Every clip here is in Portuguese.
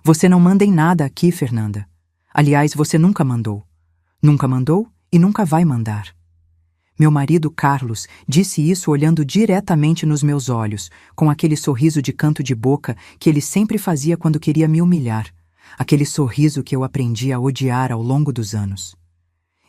Você não manda em nada aqui, Fernanda. Aliás, você nunca mandou. Nunca mandou e nunca vai mandar. Meu marido Carlos disse isso olhando diretamente nos meus olhos, com aquele sorriso de canto de boca que ele sempre fazia quando queria me humilhar. Aquele sorriso que eu aprendi a odiar ao longo dos anos.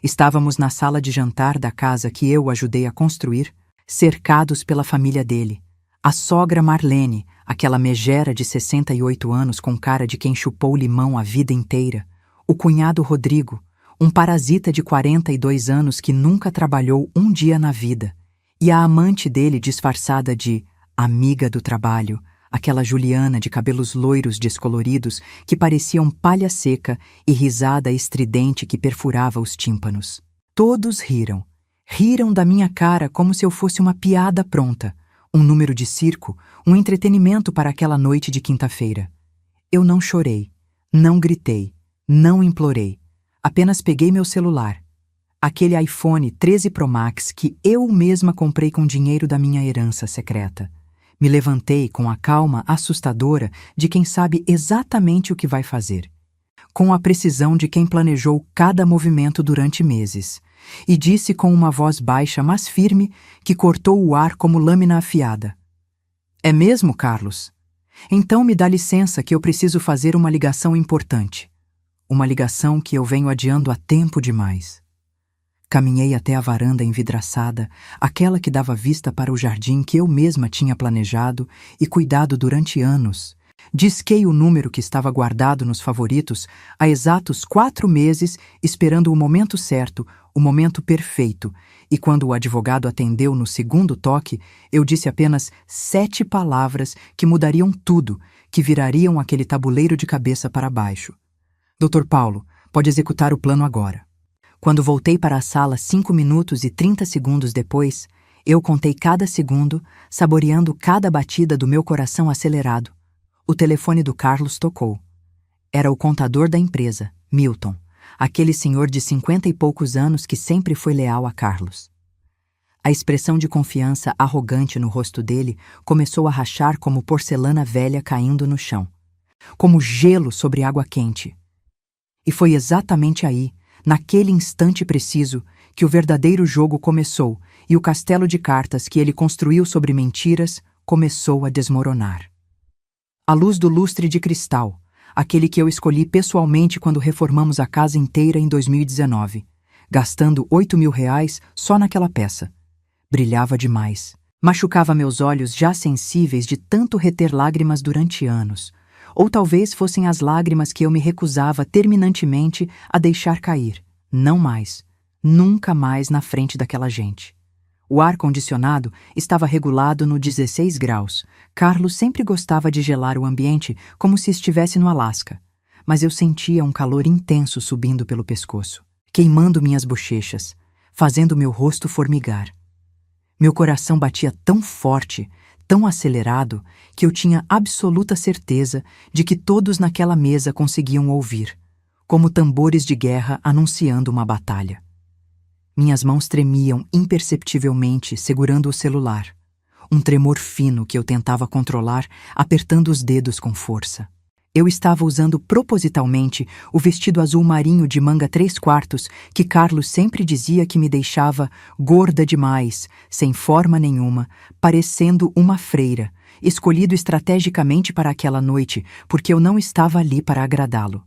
Estávamos na sala de jantar da casa que eu ajudei a construir, cercados pela família dele. A sogra Marlene, aquela megera de 68 anos com cara de quem chupou limão a vida inteira. O cunhado Rodrigo, um parasita de 42 anos que nunca trabalhou um dia na vida. E a amante dele disfarçada de amiga do trabalho, aquela Juliana de cabelos loiros descoloridos que pareciam palha seca e risada estridente que perfurava os tímpanos. Todos riram. Riram da minha cara como se eu fosse uma piada pronta, um número de circo, um entretenimento para aquela noite de quinta-feira. Eu não chorei, não gritei, não implorei. Apenas peguei meu celular, aquele iPhone 13 Pro Max que eu mesma comprei com dinheiro da minha herança secreta. Me levantei com a calma assustadora de quem sabe exatamente o que vai fazer, com a precisão de quem planejou cada movimento durante meses, e disse com uma voz baixa, mas firme, que cortou o ar como lâmina afiada. É mesmo, Carlos? Então me dá licença que eu preciso fazer uma ligação importante. Uma ligação que eu venho adiando há tempo demais. Caminhei até a varanda envidraçada, aquela que dava vista para o jardim que eu mesma tinha planejado e cuidado durante anos. Disquei o número que estava guardado nos favoritos há exatos 4 meses, esperando o momento certo, o momento perfeito, e quando o advogado atendeu no segundo toque, eu disse apenas 7 palavras que mudariam tudo, que virariam aquele tabuleiro de cabeça para baixo. Dr. Paulo, pode executar o plano agora. Quando voltei para a sala 5 minutos e 30 segundos depois, eu contei cada segundo, saboreando cada batida do meu coração acelerado. O telefone do Carlos tocou. Era o contador da empresa, Milton, aquele senhor de 50 e poucos anos que sempre foi leal a Carlos. A expressão de confiança arrogante no rosto dele começou a rachar como porcelana velha caindo no chão, como gelo sobre água quente. E foi exatamente aí, naquele instante preciso, que o verdadeiro jogo começou e o castelo de cartas que ele construiu sobre mentiras começou a desmoronar. A luz do lustre de cristal, aquele que eu escolhi pessoalmente quando reformamos a casa inteira em 2019, gastando R$ 8.000 só naquela peça. Brilhava demais. Machucava meus olhos já sensíveis de tanto reter lágrimas durante anos. Ou talvez fossem as lágrimas que eu me recusava terminantemente a deixar cair. Não mais. Nunca mais na frente daquela gente. O ar-condicionado estava regulado no 16 graus. Carlos sempre gostava de gelar o ambiente como se estivesse no Alasca. Mas eu sentia um calor intenso subindo pelo pescoço, queimando minhas bochechas, fazendo meu rosto formigar. Meu coração batia tão forte, tão acelerado, que eu tinha absoluta certeza de que todos naquela mesa conseguiam ouvir, como tambores de guerra anunciando uma batalha. Minhas mãos tremiam imperceptivelmente segurando o celular, um tremor fino que eu tentava controlar, apertando os dedos com força. Eu estava usando propositalmente o vestido azul marinho de manga 3/4 que Carlos sempre dizia que me deixava gorda demais, sem forma nenhuma, parecendo uma freira, escolhido estrategicamente para aquela noite, porque eu não estava ali para agradá-lo.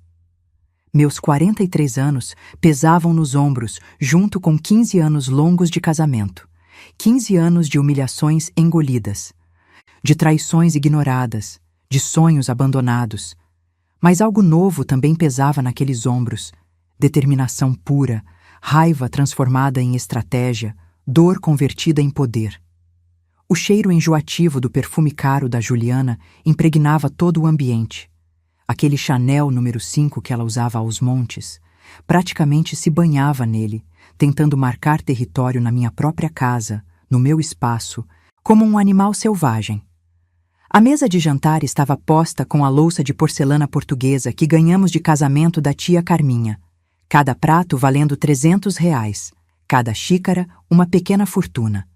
Meus 43 anos pesavam nos ombros, junto com 15 anos longos de casamento. 15 anos de humilhações engolidas, de traições ignoradas, de sonhos abandonados. Mas algo novo também pesava naqueles ombros. Determinação pura, raiva transformada em estratégia, dor convertida em poder. O cheiro enjoativo do perfume caro da Juliana impregnava todo o ambiente. Aquele Chanel número 5 que ela usava aos montes, praticamente se banhava nele, tentando marcar território na minha própria casa, no meu espaço, como um animal selvagem. A mesa de jantar estava posta com a louça de porcelana portuguesa que ganhamos de casamento da tia Carminha, cada prato valendo R$ 300, cada xícara uma pequena fortuna.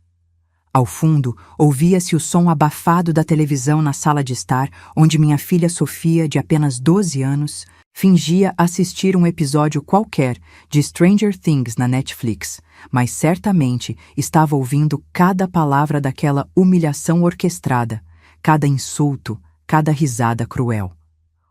Ao fundo, ouvia-se o som abafado da televisão na sala de estar, onde minha filha Sofia, de apenas 12 anos, fingia assistir um episódio qualquer de Stranger Things na Netflix, mas certamente estava ouvindo cada palavra daquela humilhação orquestrada, cada insulto, cada risada cruel.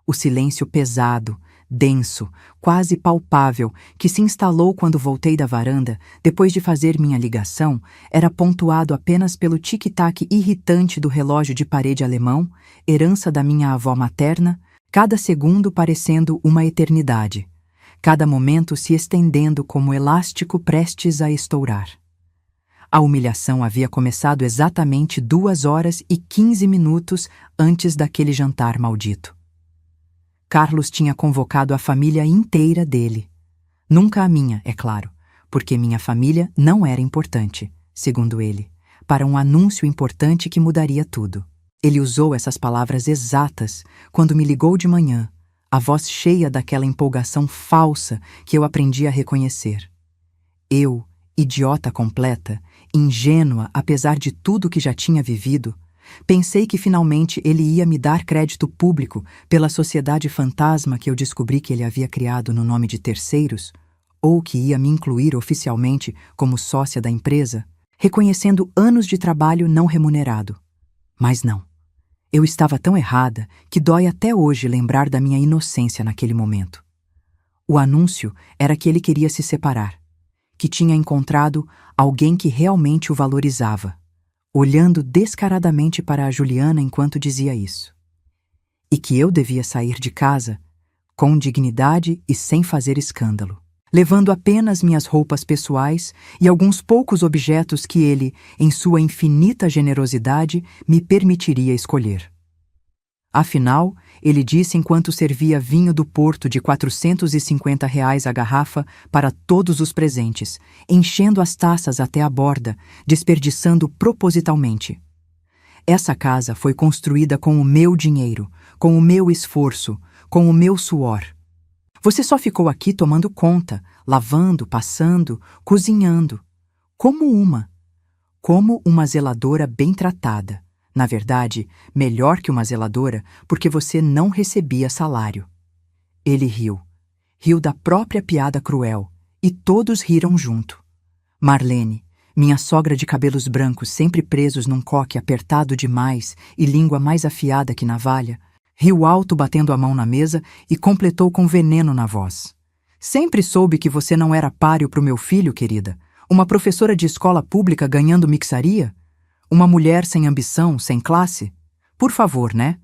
O silêncio pesado, denso, quase palpável, que se instalou quando voltei da varanda, depois de fazer minha ligação, era pontuado apenas pelo tic-tac irritante do relógio de parede alemão, herança da minha avó materna, cada segundo parecendo uma eternidade, cada momento se estendendo como elástico prestes a estourar. A humilhação havia começado exatamente 2 horas e 15 minutos antes daquele jantar maldito. Carlos tinha convocado a família inteira dele. Nunca a minha, é claro, porque minha família não era importante, segundo ele, para um anúncio importante que mudaria tudo. Ele usou essas palavras exatas quando me ligou de manhã, a voz cheia daquela empolgação falsa que eu aprendi a reconhecer. Eu, idiota completa, ingênua apesar de tudo que já tinha vivido, pensei que finalmente ele ia me dar crédito público pela sociedade fantasma que eu descobri que ele havia criado no nome de terceiros, ou que ia me incluir oficialmente como sócia da empresa, reconhecendo anos de trabalho não remunerado. Mas não. Eu estava tão errada que dói até hoje lembrar da minha inocência naquele momento. O anúncio era que ele queria se separar, que tinha encontrado alguém que realmente o valorizava, olhando descaradamente para a Juliana enquanto dizia isso. E que eu devia sair de casa com dignidade e sem fazer escândalo, levando apenas minhas roupas pessoais e alguns poucos objetos que ele, em sua infinita generosidade, me permitiria escolher. Afinal, ele disse enquanto servia vinho do Porto de R$ 450 a garrafa para todos os presentes, enchendo as taças até a borda, desperdiçando propositalmente. Essa casa foi construída com o meu dinheiro, com o meu esforço, com o meu suor. Você só ficou aqui tomando conta, lavando, passando, cozinhando. Como uma zeladora bem tratada. Na verdade, melhor que uma zeladora, porque você não recebia salário. Ele riu. Riu da própria piada cruel, e todos riram junto. Marlene, minha sogra de cabelos brancos sempre presos num coque apertado demais e língua mais afiada que navalha, riu alto batendo a mão na mesa e completou com veneno na voz. Sempre soube que você não era páreo para o meu filho, querida. Uma professora de escola pública ganhando mixaria? Uma mulher sem ambição, sem classe? Por favor, né?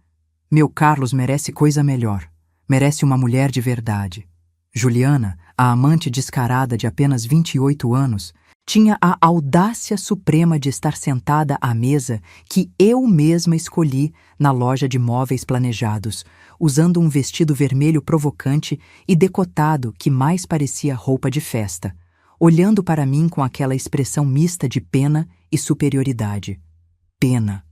Meu Carlos merece coisa melhor. Merece uma mulher de verdade. Juliana, a amante descarada de apenas 28 anos, tinha a audácia suprema de estar sentada à mesa que eu mesma escolhi na loja de móveis planejados, usando um vestido vermelho provocante e decotado que mais parecia roupa de festa, olhando para mim com aquela expressão mista de pena e superioridade. Pena.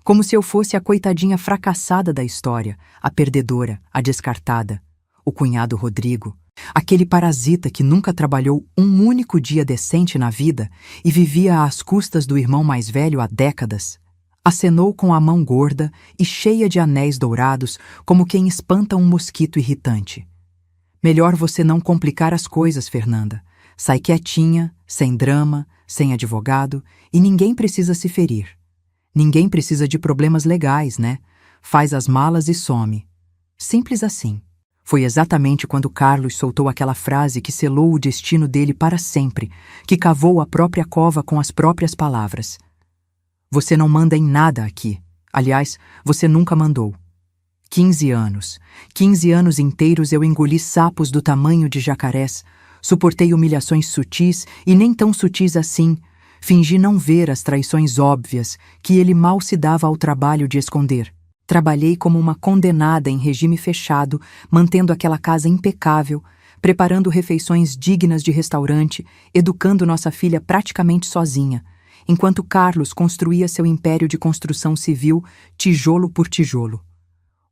Como se eu fosse a coitadinha fracassada da história, a perdedora, a descartada. O cunhado Rodrigo, aquele parasita que nunca trabalhou um único dia decente na vida e vivia às custas do irmão mais velho há décadas, acenou com a mão gorda e cheia de anéis dourados como quem espanta um mosquito irritante. Melhor você não complicar as coisas, Fernanda. Sai quietinha, sem drama, sem advogado, e ninguém precisa se ferir. Ninguém precisa de problemas legais, né? Faz as malas e some. Simples assim. Foi exatamente quando Carlos soltou aquela frase que selou o destino dele para sempre, que cavou a própria cova com as próprias palavras. Você não manda em nada aqui. Aliás, você nunca mandou. 15 anos. 15 anos inteiros eu engoli sapos do tamanho de jacarés, suportei humilhações sutis e nem tão sutis assim, fingi não ver as traições óbvias que ele mal se dava ao trabalho de esconder. Trabalhei como uma condenada em regime fechado, mantendo aquela casa impecável, preparando refeições dignas de restaurante, educando nossa filha praticamente sozinha, enquanto Carlos construía seu império de construção civil, tijolo por tijolo.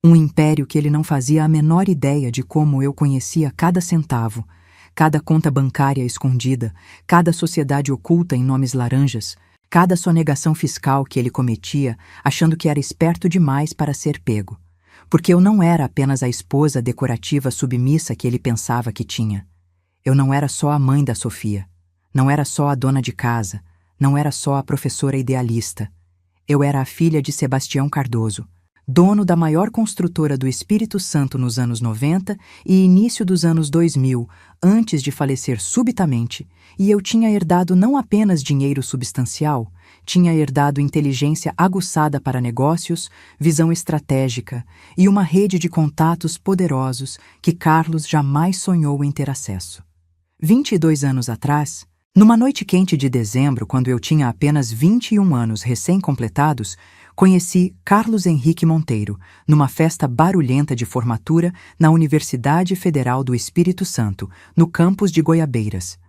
Um império que ele não fazia a menor ideia de como eu conhecia cada centavo, cada conta bancária escondida, cada sociedade oculta em nomes laranjas, Cada sonegação fiscal que ele cometia, achando que era esperto demais para ser pego. Porque eu não era apenas a esposa decorativa submissa que ele pensava que tinha. Eu não era só a mãe da Sofia. Não era só a dona de casa. Não era só a professora idealista. Eu era a filha de Sebastião Cardoso, dono da maior construtora do Espírito Santo nos anos 90 e início dos anos 2000, antes de falecer subitamente, e eu tinha herdado não apenas dinheiro substancial, tinha herdado inteligência aguçada para negócios, visão estratégica e uma rede de contatos poderosos que Carlos jamais sonhou em ter acesso. 22 anos atrás, numa noite quente de dezembro, quando eu tinha apenas 21 anos recém-completados, conheci Carlos Henrique Monteiro numa festa barulhenta de formatura na Universidade Federal do Espírito Santo, no campus de Goiabeiras.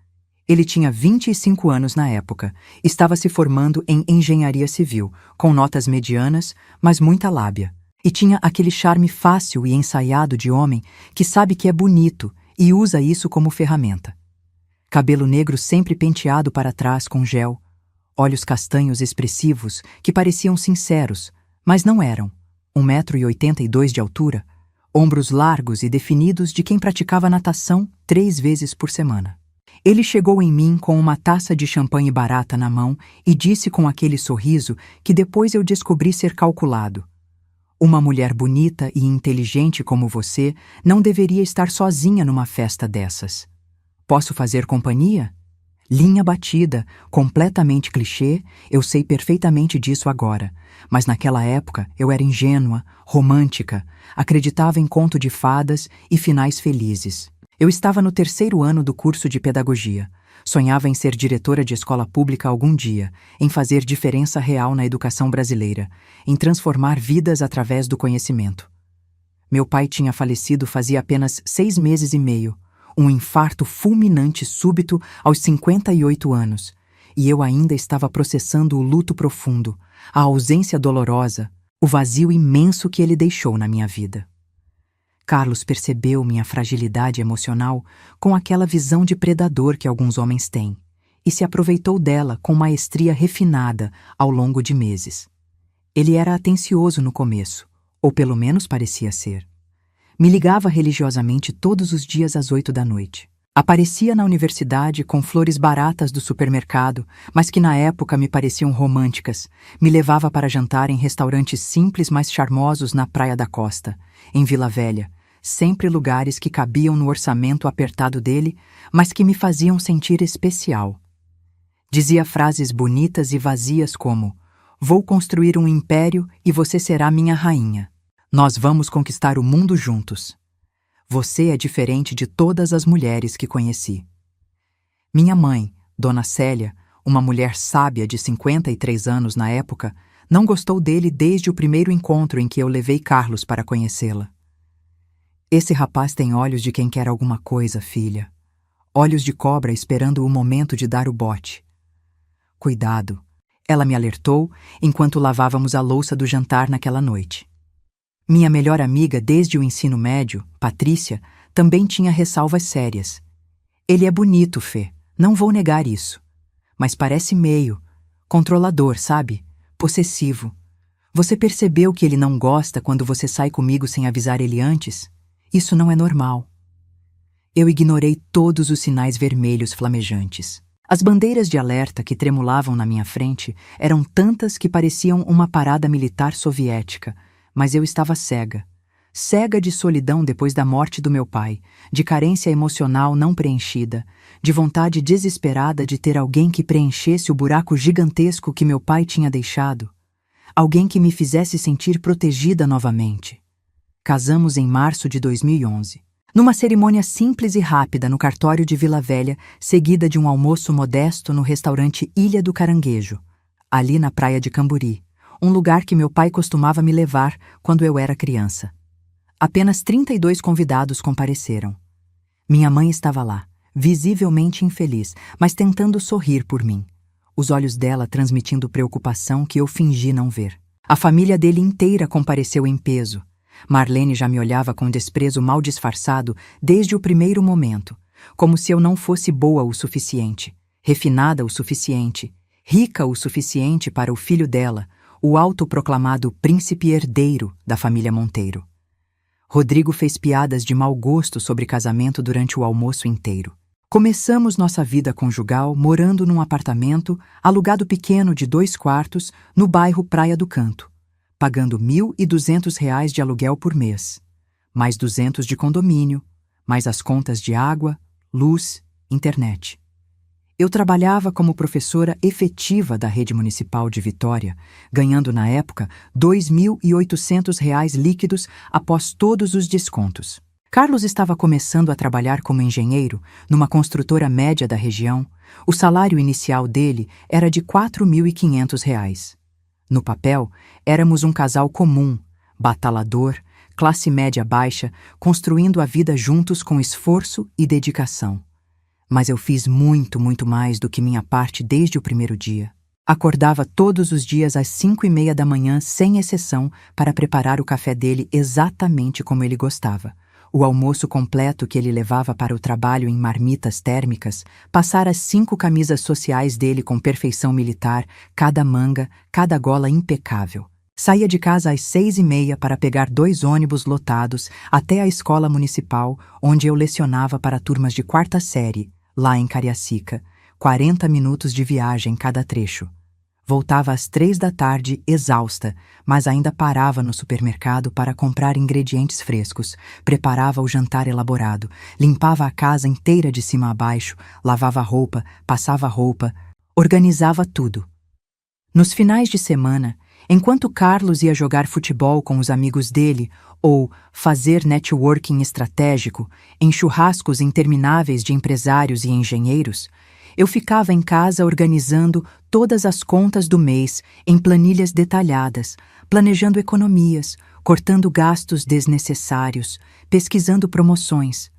Ele tinha 25 anos na época, estava se formando em engenharia civil, com notas medianas, mas muita lábia. E tinha aquele charme fácil e ensaiado de homem que sabe que é bonito e usa isso como ferramenta. Cabelo negro sempre penteado para trás com gel, olhos castanhos expressivos que pareciam sinceros, mas não eram. 1,82 m de altura, ombros largos e definidos de quem praticava natação 3 vezes por semana. Ele chegou em mim com uma taça de champanhe barata na mão e disse com aquele sorriso que depois eu descobri ser calculado: "Uma mulher bonita e inteligente como você não deveria estar sozinha numa festa dessas. Posso fazer companhia?" Linha batida, completamente clichê, eu sei perfeitamente disso agora, mas naquela época eu era ingênua, romântica, acreditava em conto de fadas e finais felizes. Eu estava no 3º ano do curso de pedagogia. Sonhava em ser diretora de escola pública algum dia, em fazer diferença real na educação brasileira, em transformar vidas através do conhecimento. Meu pai tinha falecido fazia apenas 6 meses e meio, um infarto fulminante súbito aos 58 anos, e eu ainda estava processando o luto profundo, a ausência dolorosa, o vazio imenso que ele deixou na minha vida. Carlos percebeu minha fragilidade emocional com aquela visão de predador que alguns homens têm, e se aproveitou dela com maestria refinada ao longo de meses. Ele era atencioso no começo, ou pelo menos parecia ser. Me ligava religiosamente todos os dias às 8 da noite. Aparecia na universidade com flores baratas do supermercado, mas que na época me pareciam românticas. Me levava para jantar em restaurantes simples, mas charmosos na Praia da Costa, em Vila Velha, sempre lugares que cabiam no orçamento apertado dele, mas que me faziam sentir especial. Dizia frases bonitas e vazias como: "Vou construir um império e você será minha rainha. Nós vamos conquistar o mundo juntos. Você é diferente de todas as mulheres que conheci." Minha mãe, Dona Célia, uma mulher sábia de 53 anos na época, não gostou dele desde o primeiro encontro em que eu levei Carlos para conhecê-la. "Esse rapaz tem olhos de quem quer alguma coisa, filha. Olhos de cobra esperando o momento de dar o bote. Cuidado", ela me alertou enquanto lavávamos a louça do jantar naquela noite. Minha melhor amiga desde o ensino médio, Patrícia, também tinha ressalvas sérias. "Ele é bonito, Fê, não vou negar isso. Mas parece meio controlador, sabe? Possessivo. Você percebeu que ele não gosta quando você sai comigo sem avisar ele antes? Isso não é normal." Eu ignorei todos os sinais vermelhos flamejantes. As bandeiras de alerta que tremulavam na minha frente eram tantas que pareciam uma parada militar soviética, mas eu estava cega. Cega de solidão depois da morte do meu pai, de carência emocional não preenchida, de vontade desesperada de ter alguém que preenchesse o buraco gigantesco que meu pai tinha deixado. Alguém que me fizesse sentir protegida novamente. Casamos em março de 2011. Numa cerimônia simples e rápida no cartório de Vila Velha, seguida de um almoço modesto no restaurante Ilha do Caranguejo, ali na praia de Camburi, um lugar que meu pai costumava me levar quando eu era criança. Apenas 32 convidados compareceram. Minha mãe estava lá, visivelmente infeliz, mas tentando sorrir por mim, os olhos dela transmitindo preocupação que eu fingi não ver. A família dele inteira compareceu em peso. Marlene já me olhava com desprezo mal disfarçado desde o primeiro momento, como se eu não fosse boa o suficiente, refinada o suficiente, rica o suficiente para o filho dela, o autoproclamado príncipe herdeiro da família Monteiro. Rodrigo fez piadas de mau gosto sobre casamento durante o almoço inteiro. Começamos nossa vida conjugal morando num apartamento alugado pequeno de 2 quartos no bairro Praia do Canto, pagando R$ 1.200 de aluguel por mês, mais 200 de condomínio, mais as contas de água, luz, internet. Eu trabalhava como professora efetiva da rede municipal de Vitória, ganhando na época R$ 2.800 líquidos após todos os descontos. Carlos estava começando a trabalhar como engenheiro numa construtora média da região. O salário inicial dele era de R$ 4.500. No papel, éramos um casal comum, batalador, classe média baixa, construindo a vida juntos com esforço e dedicação. Mas eu fiz muito mais do que minha parte desde o primeiro dia. Acordava todos os dias às 5:30 da manhã, sem exceção, para preparar o café dele exatamente como ele gostava. O almoço completo que ele levava para o trabalho em marmitas térmicas, passar as 5 camisas sociais dele com perfeição militar, cada manga, cada gola impecável. Saía de casa às 6:30 para pegar 2 ônibus lotados até a escola municipal, onde eu lecionava para turmas de 4ª série, lá em Cariacica, 40 minutos de viagem cada trecho. Voltava às 3 da tarde, exausta, mas ainda parava no supermercado para comprar ingredientes frescos, preparava o jantar elaborado, limpava a casa inteira de cima a baixo, lavava roupa, passava roupa, organizava tudo. Nos finais de semana, enquanto Carlos ia jogar futebol com os amigos dele ou fazer networking estratégico em churrascos intermináveis de empresários e engenheiros, eu ficava em casa organizando todas as contas do mês em planilhas detalhadas, planejando economias, cortando gastos desnecessários, pesquisando promoções.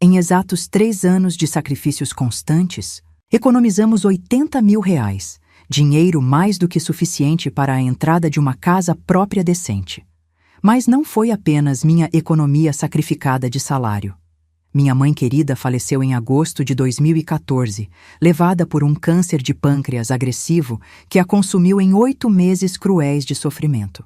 Em exatos 3 anos de sacrifícios constantes, economizamos R$ 80.000, dinheiro mais do que suficiente para a entrada de uma casa própria decente. Mas não foi apenas minha economia sacrificada de salário. Minha mãe querida faleceu em agosto de 2014, levada por um câncer de pâncreas agressivo que a consumiu em 8 meses cruéis de sofrimento.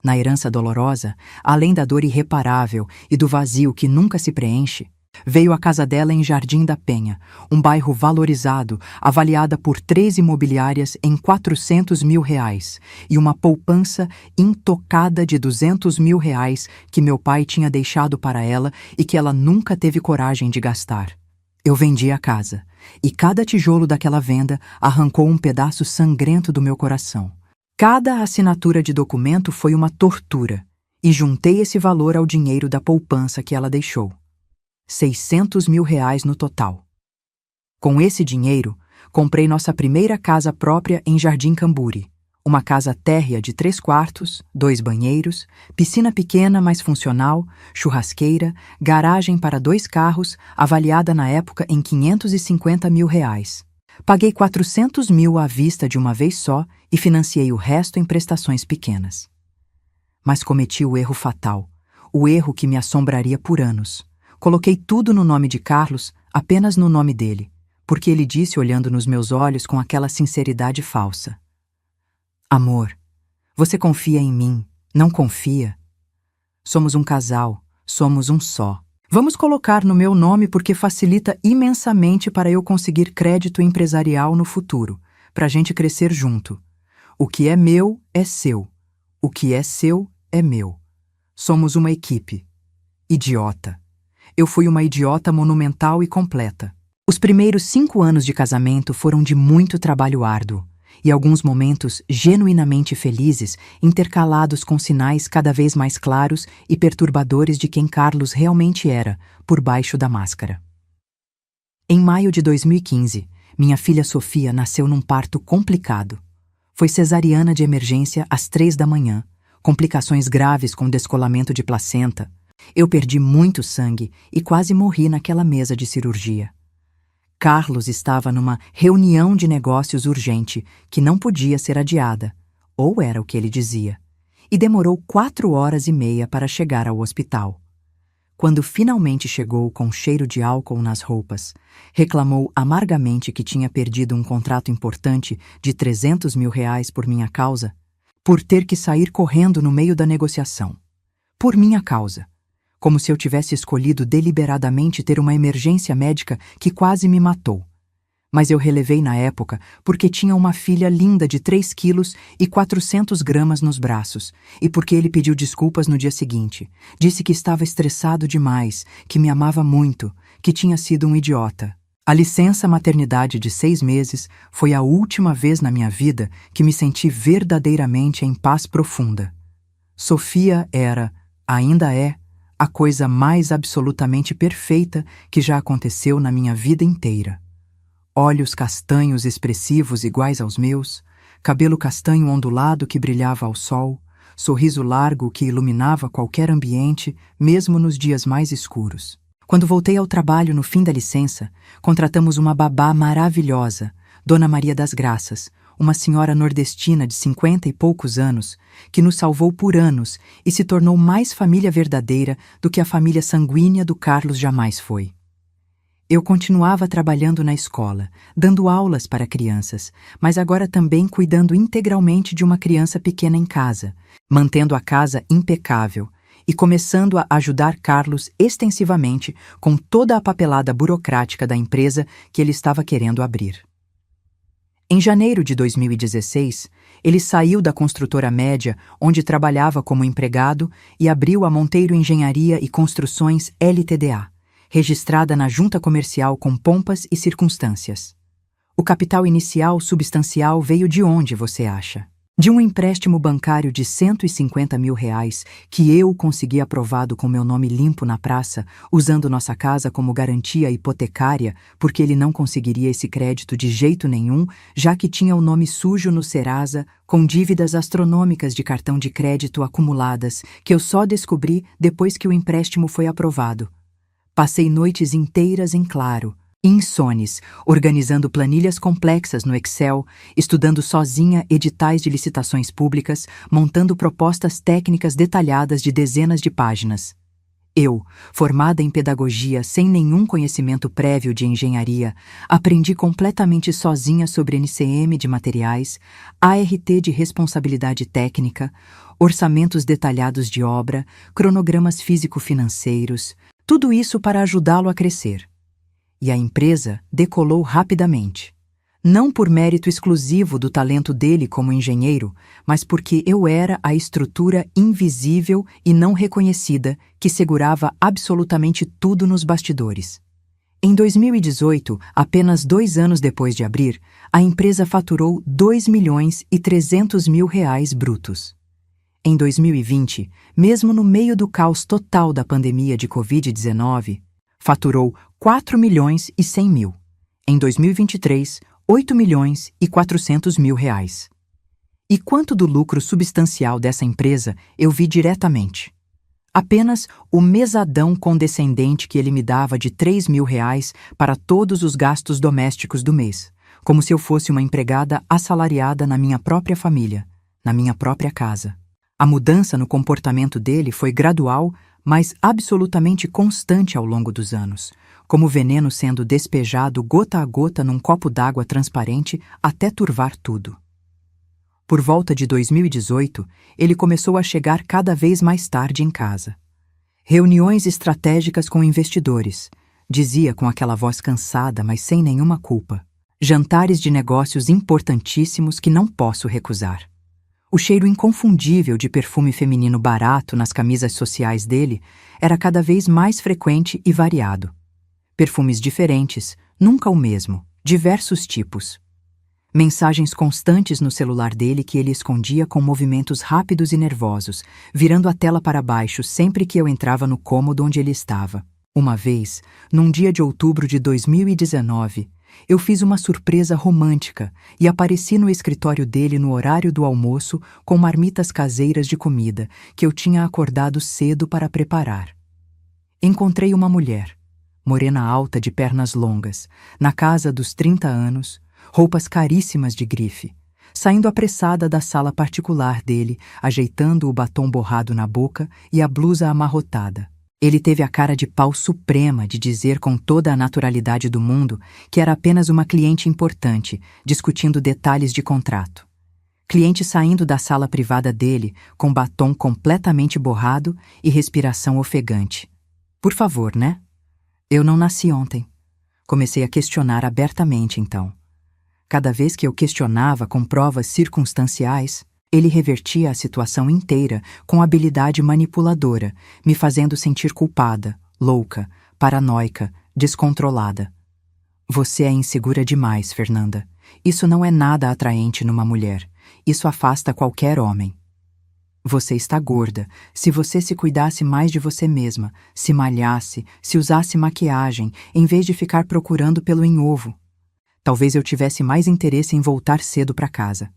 Na herança dolorosa, além da dor irreparável e do vazio que nunca se preenche, veio a casa dela em Jardim da Penha, um bairro valorizado, avaliada por 3 imobiliárias em R$ 400.000 e uma poupança intocada de R$ 200.000 que meu pai tinha deixado para ela e que ela nunca teve coragem de gastar. Eu vendi a casa, e cada tijolo daquela venda arrancou um pedaço sangrento do meu coração. Cada assinatura de documento foi uma tortura, e juntei esse valor ao dinheiro da poupança que ela deixou. R$ 600.000 no total. Com esse dinheiro, comprei nossa primeira casa própria em Jardim Camburi, uma casa térrea de 3 quartos, 2 banheiros, piscina pequena mas funcional, churrasqueira, garagem para 2 carros, avaliada na época em R$ 550.000. Paguei R$ 400.000 à vista de uma vez só e financiei o resto em prestações pequenas. Mas cometi o erro fatal, o erro que me assombraria por anos. Coloquei tudo no nome de Carlos, apenas no nome dele, porque ele disse olhando nos meus olhos com aquela sinceridade falsa: Amor, você confia em mim, não confia? Somos um casal, somos um só. Vamos colocar no meu nome porque facilita imensamente para eu conseguir crédito empresarial no futuro, para a gente crescer junto. O que é meu é seu. O que é seu é meu. Somos uma equipe. Idiota. Eu fui uma idiota monumental e completa. Os primeiros 5 anos de casamento foram de muito trabalho árduo, e alguns momentos genuinamente felizes, intercalados com sinais cada vez mais claros e perturbadores de quem Carlos realmente era, por baixo da máscara. Em maio de 2015, minha filha Sofia nasceu num parto complicado. Foi cesariana de emergência às 3 da manhã, complicações graves com descolamento de placenta. Eu perdi muito sangue e quase morri naquela mesa de cirurgia. Carlos estava numa reunião de negócios urgente que não podia ser adiada, ou era o que ele dizia, e demorou 4 horas e meia para chegar ao hospital. Quando finalmente chegou com cheiro de álcool nas roupas, reclamou amargamente que tinha perdido um contrato importante de R$300 mil por minha causa, por ter que sair correndo no meio da negociação. Por minha causa. Como se eu tivesse escolhido deliberadamente ter uma emergência médica que quase me matou. Mas eu relevei na época porque tinha uma filha linda de 3 quilos e 400 gramas nos braços, e porque ele pediu desculpas no dia seguinte. Disse que estava estressado demais, que me amava muito, que tinha sido um idiota. A licença maternidade de 6 meses foi a última vez na minha vida que me senti verdadeiramente em paz profunda. Sofia era, ainda é, a coisa mais absolutamente perfeita que já aconteceu na minha vida inteira. Olhos castanhos expressivos iguais aos meus, cabelo castanho ondulado que brilhava ao sol, sorriso largo que iluminava qualquer ambiente, mesmo nos dias mais escuros. Quando voltei ao trabalho no fim da licença, contratamos uma babá maravilhosa, Dona Maria das Graças, uma senhora nordestina de 50 e poucos anos, que nos salvou por anos e se tornou mais família verdadeira do que a família sanguínea do Carlos jamais foi. Eu continuava trabalhando na escola, dando aulas para crianças, mas agora também cuidando integralmente de uma criança pequena em casa, mantendo a casa impecável e começando a ajudar Carlos extensivamente com toda a papelada burocrática da empresa que ele estava querendo abrir. Em janeiro de 2016, ele saiu da construtora média, onde trabalhava como empregado, e abriu a Monteiro Engenharia e Construções Ltda, registrada na Junta Comercial com pompas e circunstâncias. O capital inicial substancial veio de onde, você acha? De um empréstimo bancário de R$150 mil que eu consegui aprovado com meu nome limpo na praça, usando nossa casa como garantia hipotecária, porque ele não conseguiria esse crédito de jeito nenhum, já que tinha o nome sujo no Serasa, com dívidas astronômicas de cartão de crédito acumuladas, que eu só descobri depois que o empréstimo foi aprovado. Passei noites inteiras em claro, insones, organizando planilhas complexas no Excel, estudando sozinha editais de licitações públicas, montando propostas técnicas detalhadas de dezenas de páginas. Eu, formada em pedagogia sem nenhum conhecimento prévio de engenharia, aprendi completamente sozinha sobre NCM de materiais, ART de responsabilidade técnica, orçamentos detalhados de obra, cronogramas físico-financeiros, tudo isso para ajudá-lo a crescer. E a empresa decolou rapidamente. Não por mérito exclusivo do talento dele como engenheiro, mas porque eu era a estrutura invisível e não reconhecida que segurava absolutamente tudo nos bastidores. Em 2018, apenas 2 anos depois de abrir, a empresa faturou R$2.300.000 brutos. Em 2020, mesmo no meio do caos total da pandemia de Covid-19, faturou R$4.100.000. Em 2023, R$8.400.000. E quanto do lucro substancial dessa empresa eu vi diretamente? Apenas o mesadão condescendente que ele me dava de R$3.000 para todos os gastos domésticos do mês, como se eu fosse uma empregada assalariada na minha própria família, na minha própria casa. A mudança no comportamento dele foi gradual, mas absolutamente constante ao longo dos anos, como veneno sendo despejado gota a gota num copo d'água transparente até turvar tudo. Por volta de 2018, ele começou a chegar cada vez mais tarde em casa. Reuniões estratégicas com investidores, dizia com aquela voz cansada, mas sem nenhuma culpa. Jantares de negócios importantíssimos que não posso recusar. O cheiro inconfundível de perfume feminino barato nas camisas sociais dele era cada vez mais frequente e variado. Perfumes diferentes, nunca o mesmo, diversos tipos. Mensagens constantes no celular dele que ele escondia com movimentos rápidos e nervosos, virando a tela para baixo sempre que eu entrava no cômodo onde ele estava. Uma vez, num dia de outubro de 2019, eu fiz uma surpresa romântica e apareci no escritório dele no horário do almoço com marmitas caseiras de comida que eu tinha acordado cedo para preparar. Encontrei uma mulher, morena alta de pernas longas, na casa dos 30 anos, roupas caríssimas de grife, saindo apressada da sala particular dele, ajeitando o batom borrado na boca e a blusa amarrotada. Ele teve a cara de pau suprema de dizer com toda a naturalidade do mundo que era apenas uma cliente importante, discutindo detalhes de contrato. Cliente saindo da sala privada dele com batom completamente borrado e respiração ofegante. Por favor, né? Eu não nasci ontem. Comecei a questionar abertamente, então. Cada vez que eu questionava com provas circunstanciais, ele revertia a situação inteira com habilidade manipuladora, me fazendo sentir culpada, louca, paranoica, descontrolada. Você é insegura demais, Fernanda. Isso não é nada atraente numa mulher. Isso afasta qualquer homem. Você está gorda. Se você se cuidasse mais de você mesma, se malhasse, se usasse maquiagem, em vez de ficar procurando pelo em-ovo, talvez eu tivesse mais interesse em voltar cedo para casa.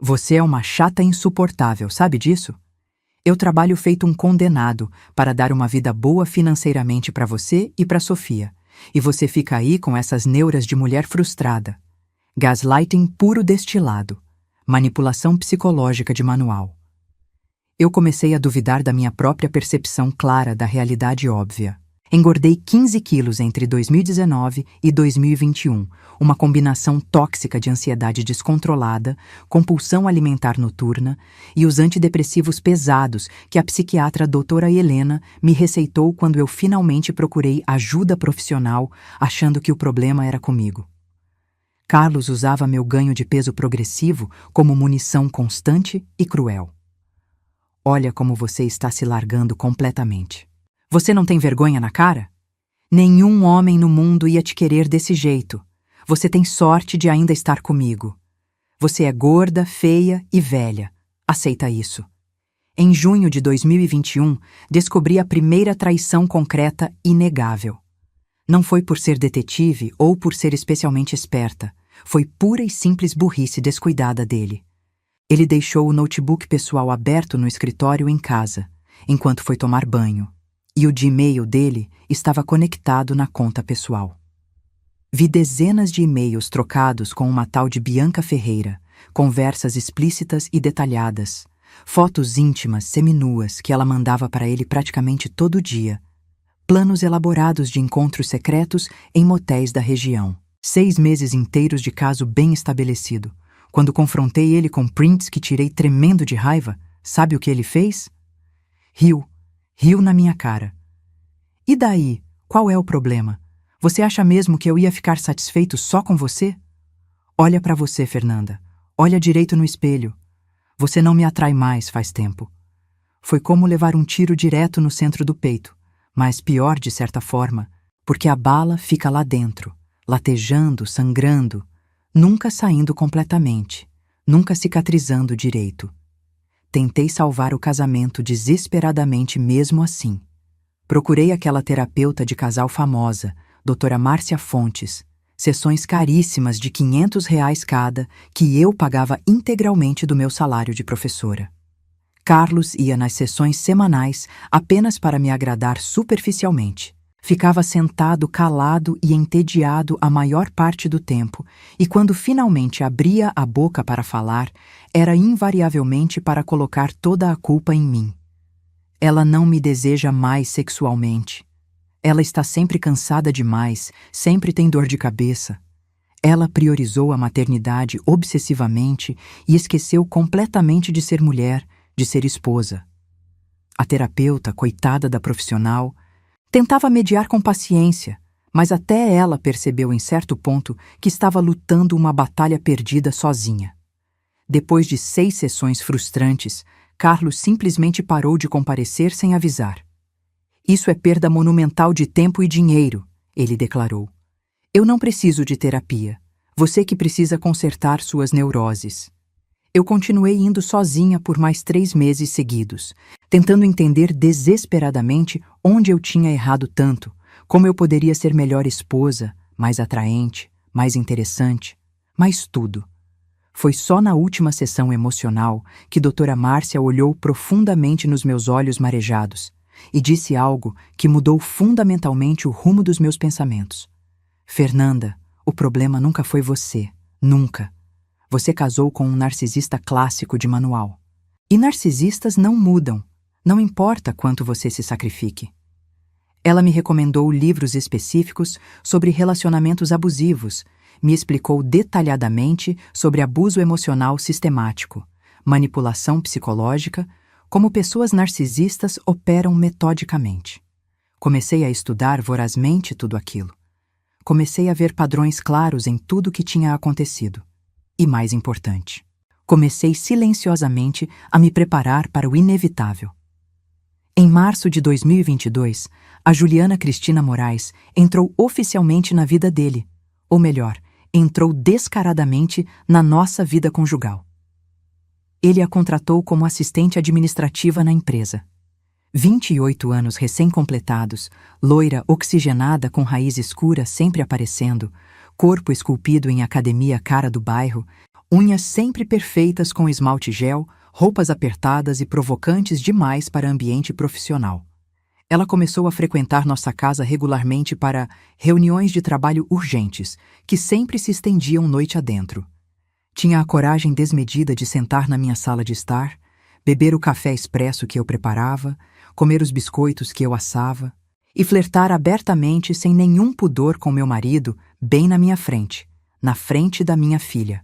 Você é uma chata insuportável, sabe disso? Eu trabalho feito um condenado para dar uma vida boa financeiramente para você e para Sofia. E você fica aí com essas neuras de mulher frustrada. Gaslighting puro destilado. Manipulação psicológica de manual. Eu comecei a duvidar da minha própria percepção clara da realidade óbvia. Engordei 15 quilos entre 2019 e 2021, uma combinação tóxica de ansiedade descontrolada, compulsão alimentar noturna e os antidepressivos pesados que a psiquiatra doutora Helena me receitou quando eu finalmente procurei ajuda profissional, achando que o problema era comigo. Carlos usava meu ganho de peso progressivo como munição constante e cruel. Olha como você está se largando completamente. Você não tem vergonha na cara? Nenhum homem no mundo ia te querer desse jeito. Você tem sorte de ainda estar comigo. Você é gorda, feia e velha. Aceita isso. Em junho de 2021, descobri a primeira traição concreta inegável. Não foi por ser detetive ou por ser especialmente esperta. Foi pura e simples burrice descuidada dele. Ele deixou o notebook pessoal aberto no escritório em casa, enquanto foi tomar banho, e o Gmail dele estava conectado na conta pessoal. Vi dezenas de e-mails trocados com uma tal de Bianca Ferreira, conversas explícitas e detalhadas, fotos íntimas seminuas que ela mandava para ele praticamente todo dia, planos elaborados de encontros secretos em motéis da região. 6 meses inteiros de caso bem estabelecido. Quando confrontei ele com prints que tirei tremendo de raiva, sabe o que ele fez? Riu na minha cara. E daí? Qual é o problema? Você acha mesmo que eu ia ficar satisfeito só com você? Olha pra você, Fernanda. Olha direito no espelho. Você não me atrai mais faz tempo. Foi como levar um tiro direto no centro do peito, mas pior de certa forma, porque a bala fica lá dentro, latejando, sangrando, nunca saindo completamente, nunca cicatrizando direito. Tentei salvar o casamento desesperadamente mesmo assim. Procurei aquela terapeuta de casal famosa, doutora Márcia Fontes, sessões caríssimas de R$ 500 cada, que eu pagava integralmente do meu salário de professora. Carlos ia nas sessões semanais apenas para me agradar superficialmente. Ficava sentado calado e entediado a maior parte do tempo, e quando finalmente abria a boca para falar, era invariavelmente para colocar toda a culpa em mim. Ela não me deseja mais sexualmente. Ela está sempre cansada demais, sempre tem dor de cabeça. Ela priorizou a maternidade obsessivamente e esqueceu completamente de ser mulher, de ser esposa. A terapeuta, coitada da profissional, tentava mediar com paciência, mas até ela percebeu em certo ponto que estava lutando uma batalha perdida sozinha. Depois de 6 sessões frustrantes, Carlos simplesmente parou de comparecer sem avisar. Isso é perda monumental de tempo e dinheiro, ele declarou. Eu não preciso de terapia. Você que precisa consertar suas neuroses. Eu continuei indo sozinha por mais 3 meses seguidos, tentando entender desesperadamente onde eu tinha errado tanto, como eu poderia ser melhor esposa, mais atraente, mais interessante, mais tudo. Foi só na última sessão emocional que doutora Márcia olhou profundamente nos meus olhos marejados e disse algo que mudou fundamentalmente o rumo dos meus pensamentos. Fernanda, o problema nunca foi você, nunca. Você casou com um narcisista clássico de manual. E narcisistas não mudam, não importa quanto você se sacrifique. Ela me recomendou livros específicos sobre relacionamentos abusivos, me explicou detalhadamente sobre abuso emocional sistemático, manipulação psicológica, como pessoas narcisistas operam metodicamente. Comecei a estudar vorazmente tudo aquilo. Comecei a ver padrões claros em tudo o que tinha acontecido. E mais importante, comecei silenciosamente a me preparar para o inevitável. Em março de 2022, a Juliana Cristina Moraes entrou oficialmente na vida dele, ou melhor, entrou descaradamente na nossa vida conjugal. Ele a contratou como assistente administrativa na empresa. 28 anos recém-completados, loira oxigenada com raiz escura sempre aparecendo, corpo esculpido em academia cara do bairro, unhas sempre perfeitas com esmalte gel, roupas apertadas e provocantes demais para ambiente profissional. Ela começou a frequentar nossa casa regularmente para reuniões de trabalho urgentes, que sempre se estendiam noite adentro. Tinha a coragem desmedida de sentar na minha sala de estar, beber o café expresso que eu preparava, comer os biscoitos que eu assava e flertar abertamente sem nenhum pudor com meu marido, bem na minha frente, na frente da minha filha.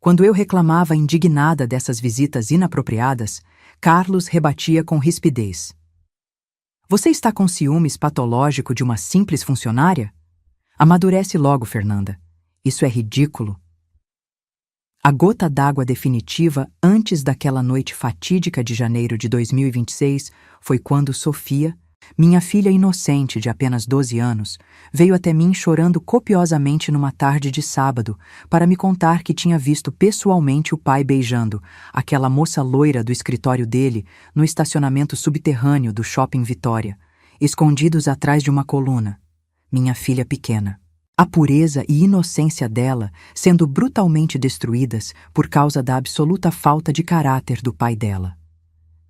Quando eu reclamava indignada dessas visitas inapropriadas, Carlos rebatia com rispidez. Você está com ciúmes patológico de uma simples funcionária? Amadurece logo, Fernanda. Isso é ridículo. A gota d'água definitiva antes daquela noite fatídica de janeiro de 2026 foi quando Sofia, minha filha inocente de apenas 12 anos, veio até mim chorando copiosamente numa tarde de sábado para me contar que tinha visto pessoalmente o pai beijando aquela moça loira do escritório dele no estacionamento subterrâneo do Shopping Vitória, escondidos atrás de uma coluna. Minha filha pequena. A pureza e inocência dela sendo brutalmente destruídas por causa da absoluta falta de caráter do pai dela.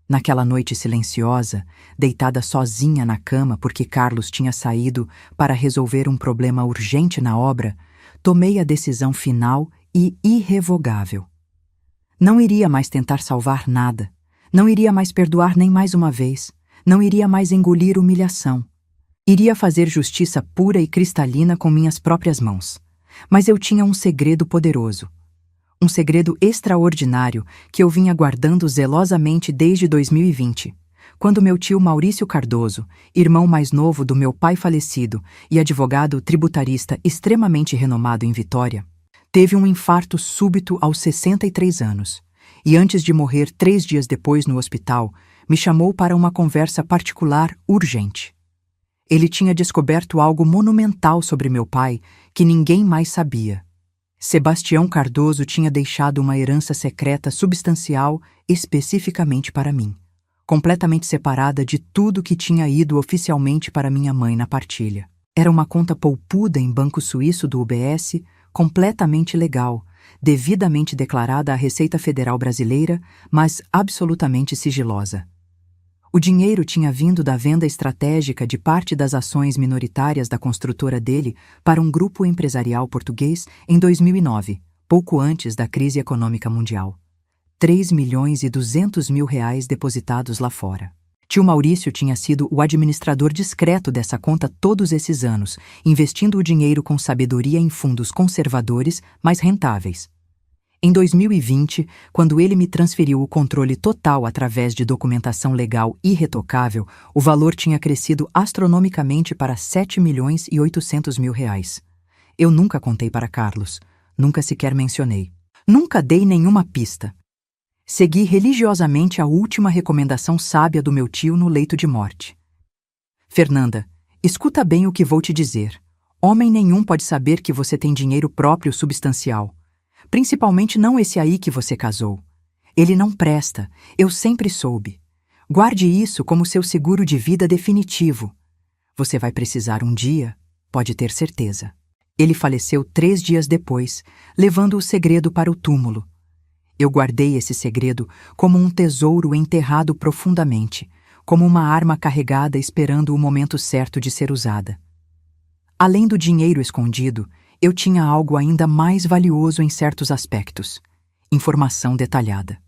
Naquela noite silenciosa, deitada sozinha na cama porque Carlos tinha saído para resolver um problema urgente na obra, tomei a decisão final e irrevogável. Não iria mais tentar salvar nada, não iria mais perdoar nem mais uma vez, não iria mais engolir humilhação. Iria fazer justiça pura e cristalina com minhas próprias mãos. Mas eu tinha um segredo poderoso. Um segredo extraordinário que eu vinha guardando zelosamente desde 2020, quando meu tio Maurício Cardoso, irmão mais novo do meu pai falecido e advogado tributarista extremamente renomado em Vitória, teve um infarto súbito aos 63 anos e antes de morrer 3 dias depois no hospital, me chamou para uma conversa particular urgente. Ele tinha descoberto algo monumental sobre meu pai que ninguém mais sabia. Sebastião Cardoso tinha deixado uma herança secreta substancial especificamente para mim, completamente separada de tudo que tinha ido oficialmente para minha mãe na partilha. Era uma conta poupuda em banco suíço do UBS, completamente legal, devidamente declarada à Receita Federal Brasileira, mas absolutamente sigilosa. O dinheiro tinha vindo da venda estratégica de parte das ações minoritárias da construtora dele para um grupo empresarial português em 2009, pouco antes da crise econômica mundial. 3.200.000 reais depositados lá fora. Tio Maurício tinha sido o administrador discreto dessa conta todos esses anos, investindo o dinheiro com sabedoria em fundos conservadores, mas rentáveis. Em 2020, quando ele me transferiu o controle total através de documentação legal irretocável, o valor tinha crescido astronomicamente para 7.800.000 reais. Eu nunca contei para Carlos, nunca sequer mencionei. Nunca dei nenhuma pista. Segui religiosamente a última recomendação sábia do meu tio no leito de morte. Fernanda, escuta bem o que vou te dizer. Homem nenhum pode saber que você tem dinheiro próprio substancial. Principalmente não esse aí que você casou. Ele não presta, eu sempre soube. Guarde isso como seu seguro de vida definitivo. Você vai precisar um dia, pode ter certeza. Ele faleceu 3 dias depois, levando o segredo para o túmulo. Eu guardei esse segredo como um tesouro enterrado profundamente, como uma arma carregada esperando o momento certo de ser usada. Além do dinheiro escondido, eu tinha algo ainda mais valioso em certos aspectos: informação detalhada.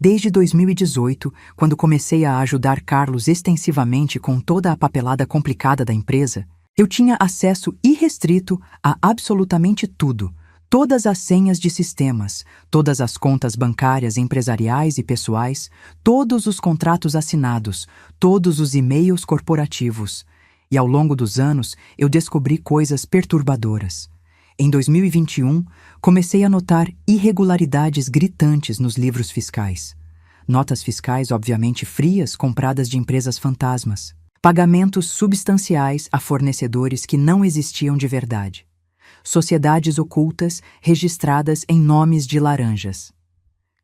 Desde 2018, quando comecei a ajudar Carlos extensivamente com toda a papelada complicada da empresa, eu tinha acesso irrestrito a absolutamente tudo, todas as senhas de sistemas, todas as contas bancárias empresariais e pessoais, todos os contratos assinados, todos os e-mails corporativos. E ao longo dos anos, eu descobri coisas perturbadoras. Em 2021, comecei a notar irregularidades gritantes nos livros fiscais. Notas fiscais obviamente frias compradas de empresas fantasmas. Pagamentos substanciais a fornecedores que não existiam de verdade. Sociedades ocultas registradas em nomes de laranjas.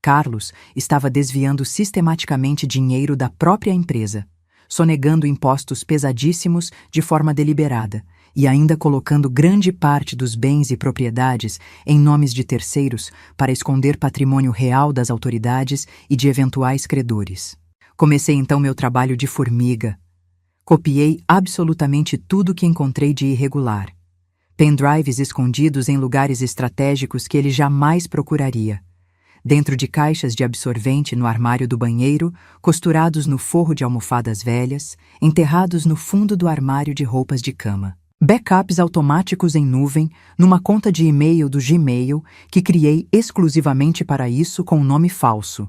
Carlos estava desviando sistematicamente dinheiro da própria empresa, sonegando impostos pesadíssimos de forma deliberada e ainda colocando grande parte dos bens e propriedades em nomes de terceiros para esconder patrimônio real das autoridades e de eventuais credores. Comecei então meu trabalho de formiga. Copiei absolutamente tudo que encontrei de irregular. Pendrives escondidos em lugares estratégicos que ele jamais procuraria. Dentro de caixas de absorvente no armário do banheiro, costurados no forro de almofadas velhas, enterrados no fundo do armário de roupas de cama. Backups automáticos em nuvem, numa conta de e-mail do Gmail que criei exclusivamente para isso com um nome falso.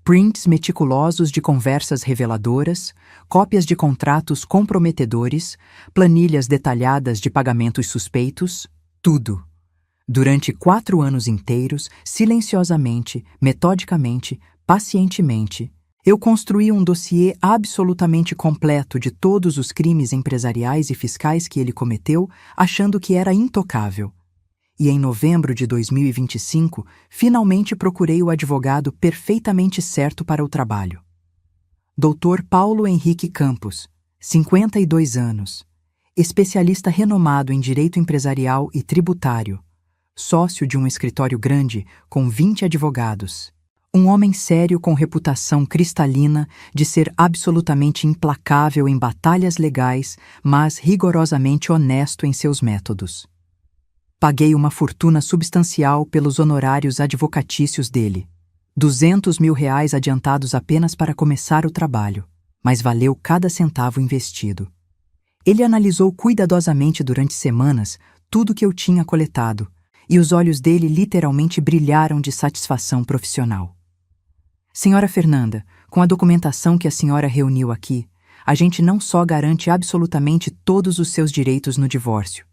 Prints meticulosos de conversas reveladoras, cópias de contratos comprometedores, planilhas detalhadas de pagamentos suspeitos, tudo. Durante 4 anos inteiros, silenciosamente, metodicamente, pacientemente, eu construí um dossiê absolutamente completo de todos os crimes empresariais e fiscais que ele cometeu, achando que era intocável. E em novembro de 2025, finalmente procurei o advogado perfeitamente certo para o trabalho. Dr. Paulo Henrique Campos, 52 anos, especialista renomado em direito empresarial e tributário, sócio de um escritório grande com 20 advogados. Um homem sério com reputação cristalina de ser absolutamente implacável em batalhas legais, mas rigorosamente honesto em seus métodos. Paguei uma fortuna substancial pelos honorários advocatícios dele. R$ 200 mil adiantados apenas para começar o trabalho, mas valeu cada centavo investido. Ele analisou cuidadosamente durante semanas tudo que eu tinha coletado, e os olhos dele literalmente brilharam de satisfação profissional. Senhora Fernanda, com a documentação que a senhora reuniu aqui, a gente não só garante absolutamente todos os seus direitos no divórcio,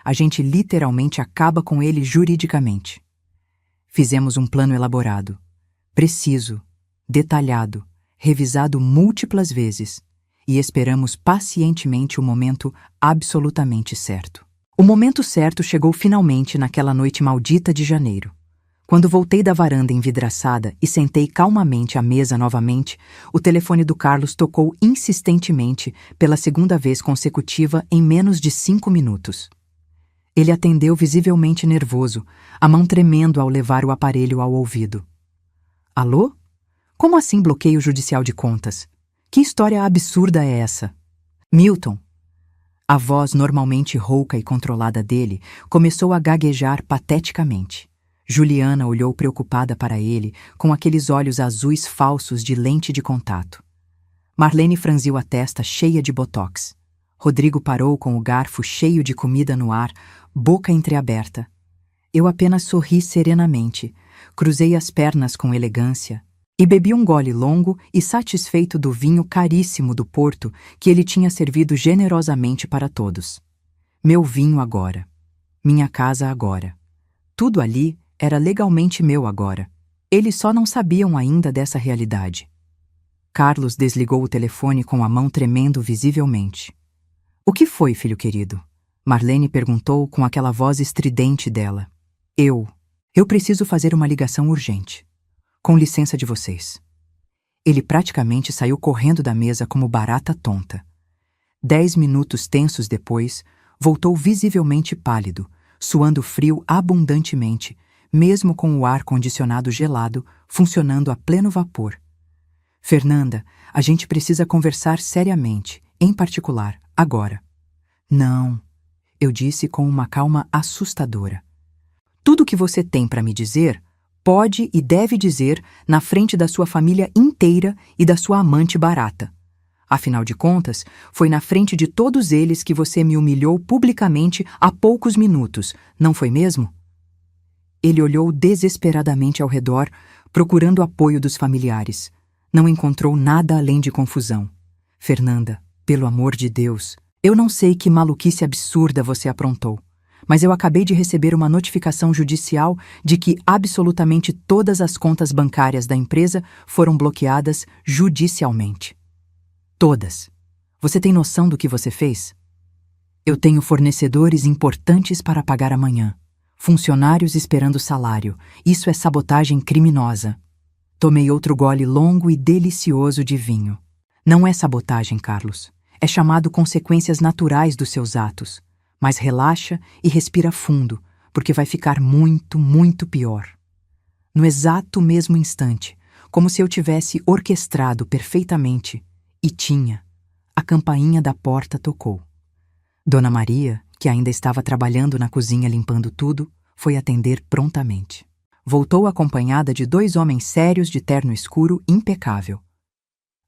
a gente literalmente acaba com ele juridicamente. Fizemos um plano elaborado, preciso, detalhado, revisado múltiplas vezes, e esperamos pacientemente o momento absolutamente certo. O momento certo chegou finalmente naquela noite maldita de janeiro. Quando voltei da varanda envidraçada e sentei calmamente à mesa novamente, o telefone do Carlos tocou insistentemente pela segunda vez consecutiva em menos de 5 minutos. Ele atendeu visivelmente nervoso, a mão tremendo ao levar o aparelho ao ouvido. Alô? Como assim bloqueio judicial de contas? Que história absurda é essa? Milton. A voz normalmente rouca e controlada dele começou a gaguejar pateticamente. Juliana olhou preocupada para ele, com aqueles olhos azuis falsos de lente de contato. Marlene franziu a testa cheia de botox. Rodrigo parou com o garfo cheio de comida no ar, boca entreaberta. Eu apenas sorri serenamente, cruzei as pernas com elegância e bebi um gole longo e satisfeito do vinho caríssimo do Porto que ele tinha servido generosamente para todos. Meu vinho agora. Minha casa agora. Tudo ali era legalmente meu agora. Eles só não sabiam ainda dessa realidade. Carlos desligou o telefone com a mão tremendo visivelmente. O que foi, filho querido? Marlene perguntou com aquela voz estridente dela. Eu preciso fazer uma ligação urgente. Com licença de vocês. Ele praticamente saiu correndo da mesa como barata tonta. 10 minutos tensos depois, voltou visivelmente pálido, suando frio abundantemente, mesmo com o ar-condicionado gelado funcionando a pleno vapor. Fernanda, a gente precisa conversar seriamente, em particular, agora. Não, eu disse com uma calma assustadora. Tudo que você tem para me dizer, Pode e deve dizer na frente da sua família inteira e da sua amante barata. Afinal de contas, foi na frente de todos eles que você me humilhou publicamente há poucos minutos, não foi mesmo? Ele olhou desesperadamente ao redor, procurando apoio dos familiares. Não encontrou nada além de confusão. Fernanda, pelo amor de Deus, eu não sei que maluquice absurda você aprontou, mas eu acabei de receber uma notificação judicial de que absolutamente todas as contas bancárias da empresa foram bloqueadas judicialmente. Todas. Você tem noção do que você fez? Eu tenho fornecedores importantes para pagar amanhã. Funcionários esperando salário. Isso é sabotagem criminosa. Tomei outro gole longo e delicioso de vinho. Não é sabotagem, Carlos. É chamado consequências naturais dos seus atos. Mas relaxa e respira fundo, porque vai ficar muito, muito pior. No exato mesmo instante, como se eu tivesse orquestrado perfeitamente, e tinha, a campainha da porta tocou. Dona Maria, que ainda estava trabalhando na cozinha limpando tudo, foi atender prontamente. Voltou acompanhada de 2 homens sérios de terno escuro impecável.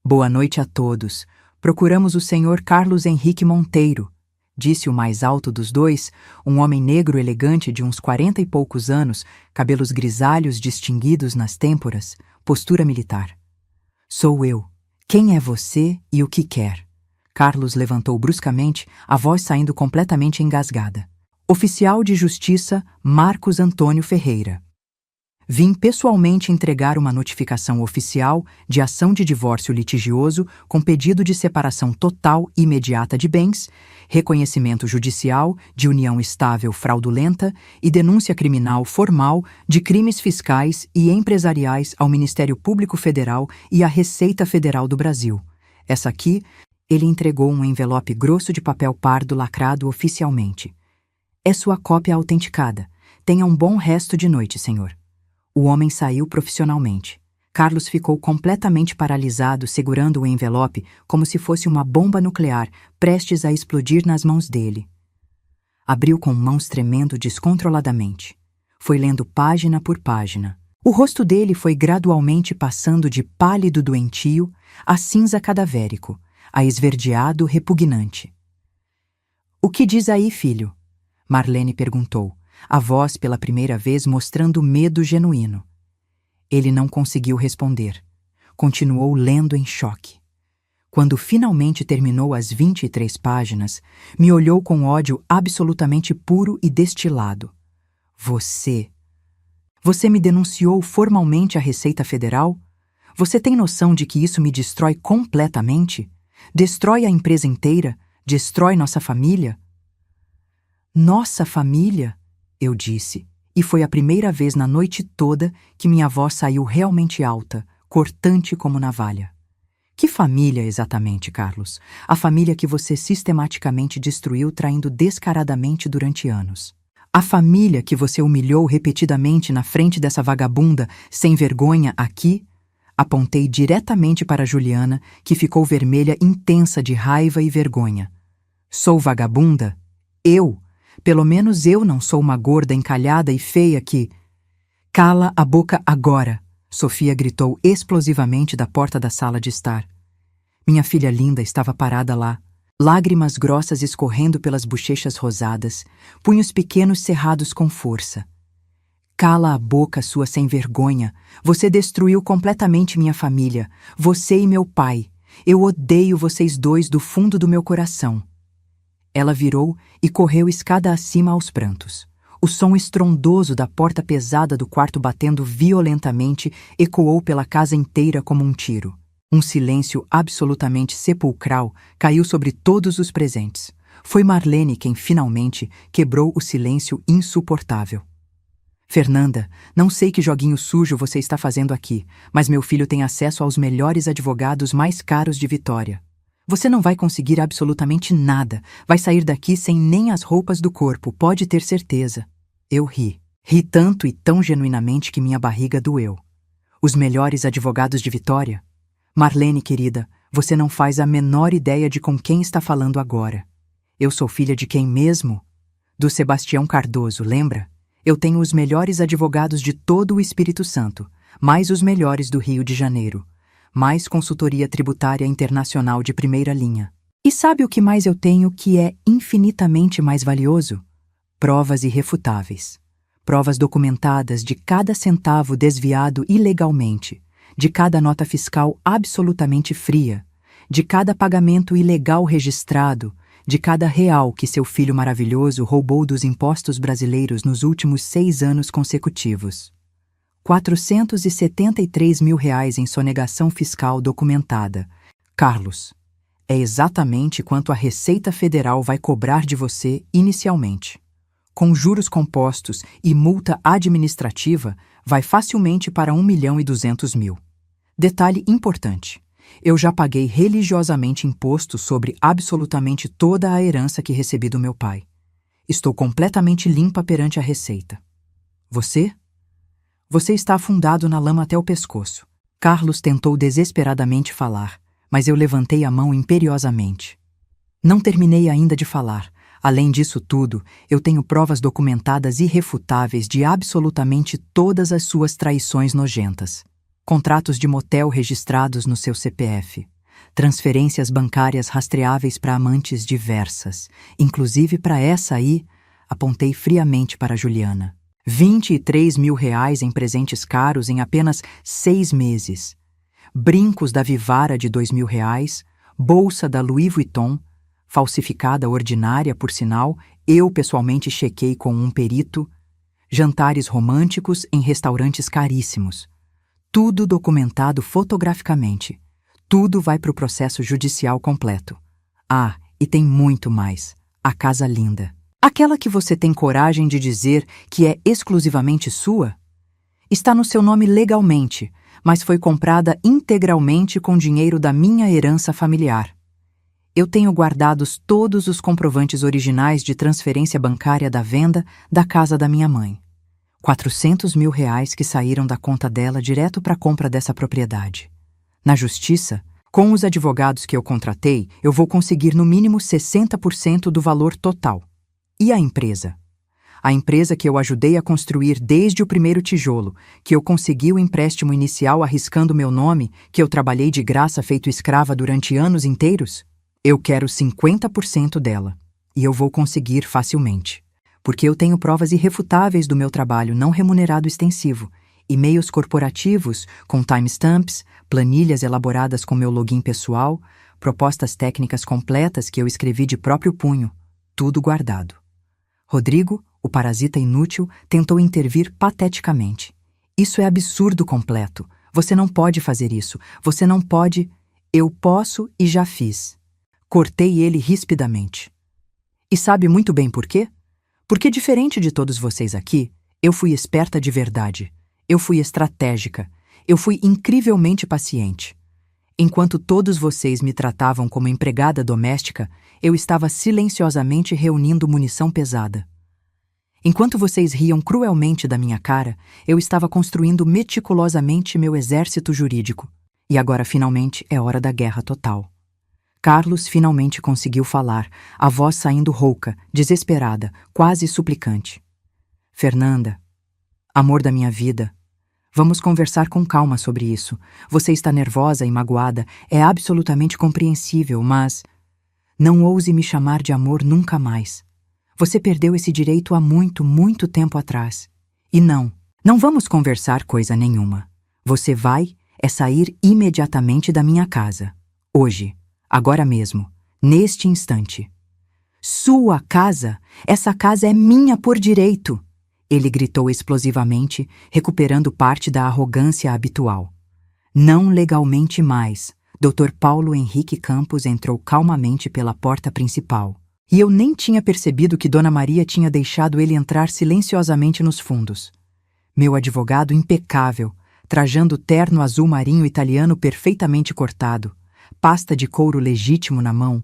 Boa noite a todos. Procuramos o senhor Carlos Henrique Monteiro, disse o mais alto dos 2, um homem negro elegante de uns 40 e poucos anos, cabelos grisalhos distinguidos nas têmporas, postura militar. Sou eu. Quem é você e o que quer? Carlos levantou bruscamente, a voz saindo completamente engasgada. Oficial de Justiça Marcos Antônio Ferreira. Vim pessoalmente entregar uma notificação oficial de ação de divórcio litigioso com pedido de separação total e imediata de bens, reconhecimento judicial de união estável fraudulenta e denúncia criminal formal de crimes fiscais e empresariais ao Ministério Público Federal e à Receita Federal do Brasil. Essa aqui, ele entregou um envelope grosso de papel pardo lacrado oficialmente. É sua cópia autenticada. Tenha um bom resto de noite, senhor. O homem saiu profissionalmente. Carlos ficou completamente paralisado, segurando o envelope como se fosse uma bomba nuclear, prestes a explodir nas mãos dele. Abriu com mãos tremendo descontroladamente. Foi lendo página por página. O rosto dele foi gradualmente passando de pálido doentio a cinza cadavérico, a esverdeado repugnante. "O que diz aí, filho?" Marlene perguntou, a voz pela primeira vez mostrando medo genuíno. Ele não conseguiu responder. Continuou lendo em choque. Quando finalmente terminou as 23 páginas, me olhou com ódio absolutamente puro e destilado. Você me denunciou formalmente à Receita Federal? Você tem noção de que isso me destrói completamente? Destrói a empresa inteira? Destrói nossa família? Nossa família? Eu disse, e foi a primeira vez na noite toda que minha voz saiu realmente alta, cortante como navalha. Que família exatamente, Carlos? A família que você sistematicamente destruiu traindo descaradamente durante anos. A família que você humilhou repetidamente na frente dessa vagabunda sem vergonha aqui? Apontei diretamente para Juliana, que ficou vermelha intensa de raiva e vergonha. Sou vagabunda? Eu? Pelo menos eu não sou uma gorda encalhada e feia que... Cala a boca agora! Sofia gritou explosivamente da porta da sala de estar. Minha filha linda estava parada lá, lágrimas grossas escorrendo pelas bochechas rosadas, punhos pequenos cerrados com força. Cala a boca, sua sem vergonha! Você destruiu completamente minha família, você e meu pai. Eu odeio vocês dois do fundo do meu coração. Ela virou e correu escada acima aos prantos. O som estrondoso da porta pesada do quarto batendo violentamente ecoou pela casa inteira como um tiro. Um silêncio absolutamente sepulcral caiu sobre todos os presentes. Foi Marlene quem finalmente quebrou o silêncio insuportável. Fernanda, não sei que joguinho sujo você está fazendo aqui, mas meu filho tem acesso aos melhores advogados mais caros de Vitória. Você não vai conseguir absolutamente nada. Vai sair daqui sem nem as roupas do corpo, pode ter certeza. Eu ri. Ri tanto e tão genuinamente que minha barriga doeu. Os melhores advogados de Vitória? Marlene, querida, você não faz a menor ideia de com quem está falando agora. Eu sou filha de quem mesmo? Do Sebastião Cardoso, lembra? Eu tenho os melhores advogados de todo o Espírito Santo, mais os melhores do Rio de Janeiro, mais consultoria tributária internacional de primeira linha. E sabe o que mais eu tenho que é infinitamente mais valioso? Provas irrefutáveis. Provas documentadas de cada centavo desviado ilegalmente, de cada nota fiscal absolutamente fria, de cada pagamento ilegal registrado, de cada real que seu filho maravilhoso roubou dos impostos brasileiros nos últimos 6 anos consecutivos. 473 mil reais em sonegação fiscal documentada. Carlos, é exatamente quanto a Receita Federal vai cobrar de você inicialmente. Com juros compostos e multa administrativa, vai facilmente para 1.200.000. Detalhe importante. Eu já paguei religiosamente imposto sobre absolutamente toda a herança que recebi do meu pai. Estou completamente limpa perante a Receita. Você? Você está afundado na lama até o pescoço. Carlos tentou desesperadamente falar, mas eu levantei a mão imperiosamente. Não terminei ainda de falar. Além disso tudo, eu tenho provas documentadas irrefutáveis de absolutamente todas as suas traições nojentas. Contratos de motel registrados no seu CPF. Transferências bancárias rastreáveis para amantes diversas. Inclusive para essa aí, apontei friamente para Juliana. 23 mil reais em presentes caros em apenas 6 meses. Brincos da Vivara de 2 mil reais, bolsa da Louis Vuitton, falsificada ordinária, por sinal, eu pessoalmente chequei com um perito, jantares românticos em restaurantes caríssimos. Tudo documentado fotograficamente. Tudo vai para o processo judicial completo. Ah, e tem muito mais. A casa linda. Aquela que você tem coragem de dizer que é exclusivamente sua? Está no seu nome legalmente, mas foi comprada integralmente com dinheiro da minha herança familiar. Eu tenho guardados todos os comprovantes originais de transferência bancária da venda da casa da minha mãe. 400 mil reais que saíram da conta dela direto para a compra dessa propriedade. Na justiça, com os advogados que eu contratei, eu vou conseguir no mínimo 60% do valor total. E a empresa? A empresa que eu ajudei a construir desde o primeiro tijolo, que eu consegui o empréstimo inicial arriscando meu nome, que eu trabalhei de graça feito escrava durante anos inteiros? Eu quero 50% dela, e eu vou conseguir facilmente, porque eu tenho provas irrefutáveis do meu trabalho não remunerado extensivo, e-mails corporativos com timestamps, planilhas elaboradas com meu login pessoal, propostas técnicas completas que eu escrevi de próprio punho, tudo guardado. Rodrigo, o parasita inútil, tentou intervir pateticamente. Isso é absurdo completo. Você não pode fazer isso. Você não pode... Eu posso e já fiz. Cortei ele rispidamente. E sabe muito bem por quê? Porque, diferente de todos vocês aqui, eu fui esperta de verdade. Eu fui estratégica. Eu fui incrivelmente paciente. Enquanto todos vocês me tratavam como empregada doméstica, eu estava silenciosamente reunindo munição pesada. Enquanto vocês riam cruelmente da minha cara, eu estava construindo meticulosamente meu exército jurídico. E agora, finalmente, é hora da guerra total. Carlos finalmente conseguiu falar, a voz saindo rouca, desesperada, quase suplicante. Fernanda, amor da minha vida, vamos conversar com calma sobre isso. Você está nervosa e magoada, é absolutamente compreensível, mas... Não ouse me chamar de amor nunca mais. Você perdeu esse direito há muito, muito tempo atrás. E não vamos conversar coisa nenhuma. Você vai sair imediatamente da minha casa. Hoje. Agora mesmo, neste instante. Sua casa? Essa casa é minha por direito! Ele gritou explosivamente, recuperando parte da arrogância habitual. Não legalmente mais. Dr. Paulo Henrique Campos entrou calmamente pela porta principal. E eu nem tinha percebido que Dona Maria tinha deixado ele entrar silenciosamente nos fundos. Meu advogado impecável, trajando terno azul marinho italiano perfeitamente cortado, pasta de couro legítimo na mão,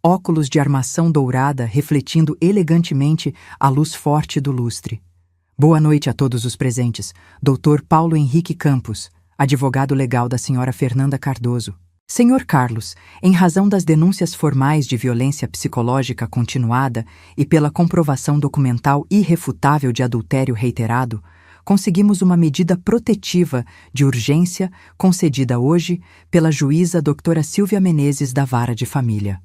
óculos de armação dourada refletindo elegantemente a luz forte do lustre. Boa noite a todos os presentes. Dr. Paulo Henrique Campos, advogado legal da senhora Fernanda Cardoso. Senhor Carlos, em razão das denúncias formais de violência psicológica continuada e pela comprovação documental irrefutável de adultério reiterado, conseguimos uma medida protetiva de urgência concedida hoje pela juíza doutora Silvia Menezes da Vara de Família.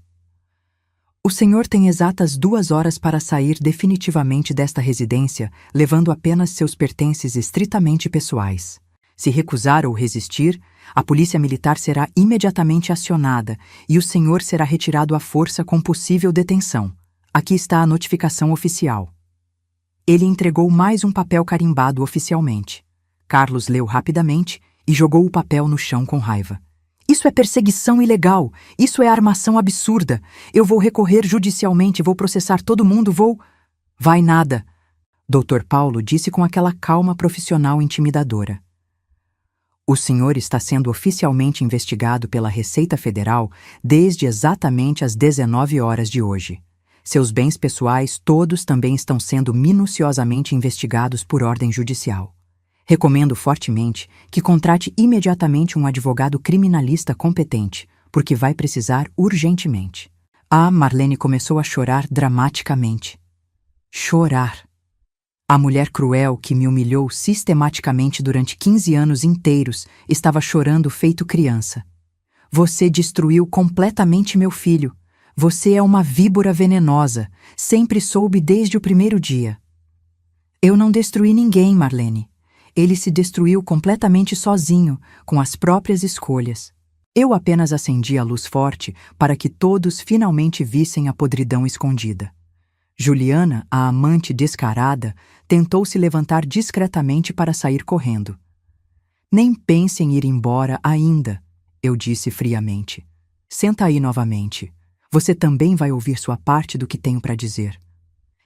O senhor tem exatas 2 horas para sair definitivamente desta residência, levando apenas seus pertences estritamente pessoais. Se recusar ou resistir, a polícia militar será imediatamente acionada e o senhor será retirado à força com possível detenção. Aqui está a notificação oficial. Ele entregou mais um papel carimbado oficialmente. Carlos leu rapidamente e jogou o papel no chão com raiva. Isso é perseguição ilegal. Isso é armação absurda. Eu vou recorrer judicialmente, vou processar todo mundo, vou... Vai nada, Dr. Paulo disse com aquela calma profissional intimidadora. O senhor está sendo oficialmente investigado pela Receita Federal desde exatamente as 19 horas de hoje. Seus bens pessoais todos também estão sendo minuciosamente investigados por ordem judicial. Recomendo fortemente que contrate imediatamente um advogado criminalista competente, porque vai precisar urgentemente. Marlene começou a chorar dramaticamente. Chorar. A mulher cruel que me humilhou sistematicamente durante 15 anos inteiros estava chorando feito criança. Você destruiu completamente meu filho. Você é uma víbora venenosa. Sempre soube desde o primeiro dia. Eu não destruí ninguém, Marlene. Ele se destruiu completamente sozinho, com as próprias escolhas. Eu apenas acendi a luz forte para que todos finalmente vissem a podridão escondida. Juliana, a amante descarada, tentou se levantar discretamente para sair correndo. Nem pense em ir embora ainda, eu disse friamente. Senta aí novamente. Você também vai ouvir sua parte do que tenho para dizer.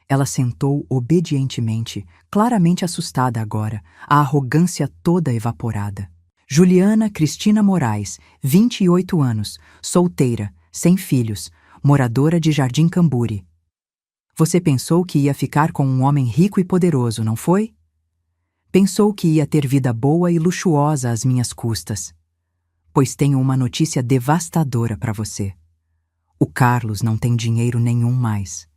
Ela sentou obedientemente, claramente assustada agora, a arrogância toda evaporada. Juliana Cristina Moraes, 28 anos, solteira, sem filhos, moradora de Jardim Camburi. Você pensou que ia ficar com um homem rico e poderoso, não foi? Pensou que ia ter vida boa e luxuosa às minhas custas. Pois tenho uma notícia devastadora para você. O Carlos não tem dinheiro nenhum mais.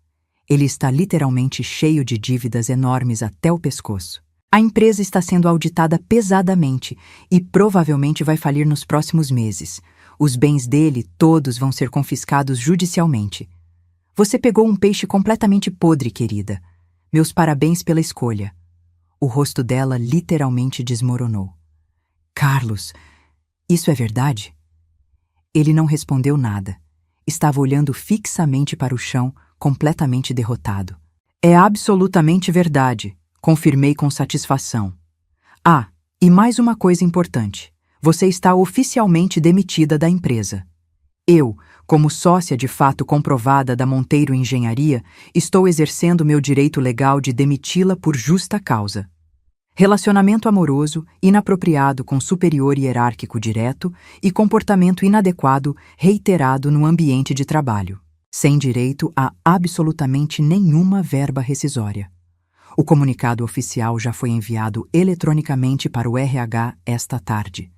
Ele está literalmente cheio de dívidas enormes até o pescoço. A empresa está sendo auditada pesadamente e provavelmente vai falir nos próximos meses. Os bens dele todos vão ser confiscados judicialmente. Você pegou um peixe completamente podre, querida. Meus parabéns pela escolha. O rosto dela literalmente desmoronou. Carlos, isso é verdade? Ele não respondeu nada. Estava olhando fixamente para o chão, completamente derrotado. É absolutamente verdade, confirmei com satisfação. E mais uma coisa importante. Você está oficialmente demitida da empresa. Eu, como sócia de fato comprovada da Monteiro Engenharia, estou exercendo meu direito legal de demiti-la por justa causa. Relacionamento amoroso, inapropriado com superior hierárquico direto e comportamento inadequado reiterado no ambiente de trabalho, sem direito a absolutamente nenhuma verba rescisória. O comunicado oficial já foi enviado eletronicamente para o RH esta tarde.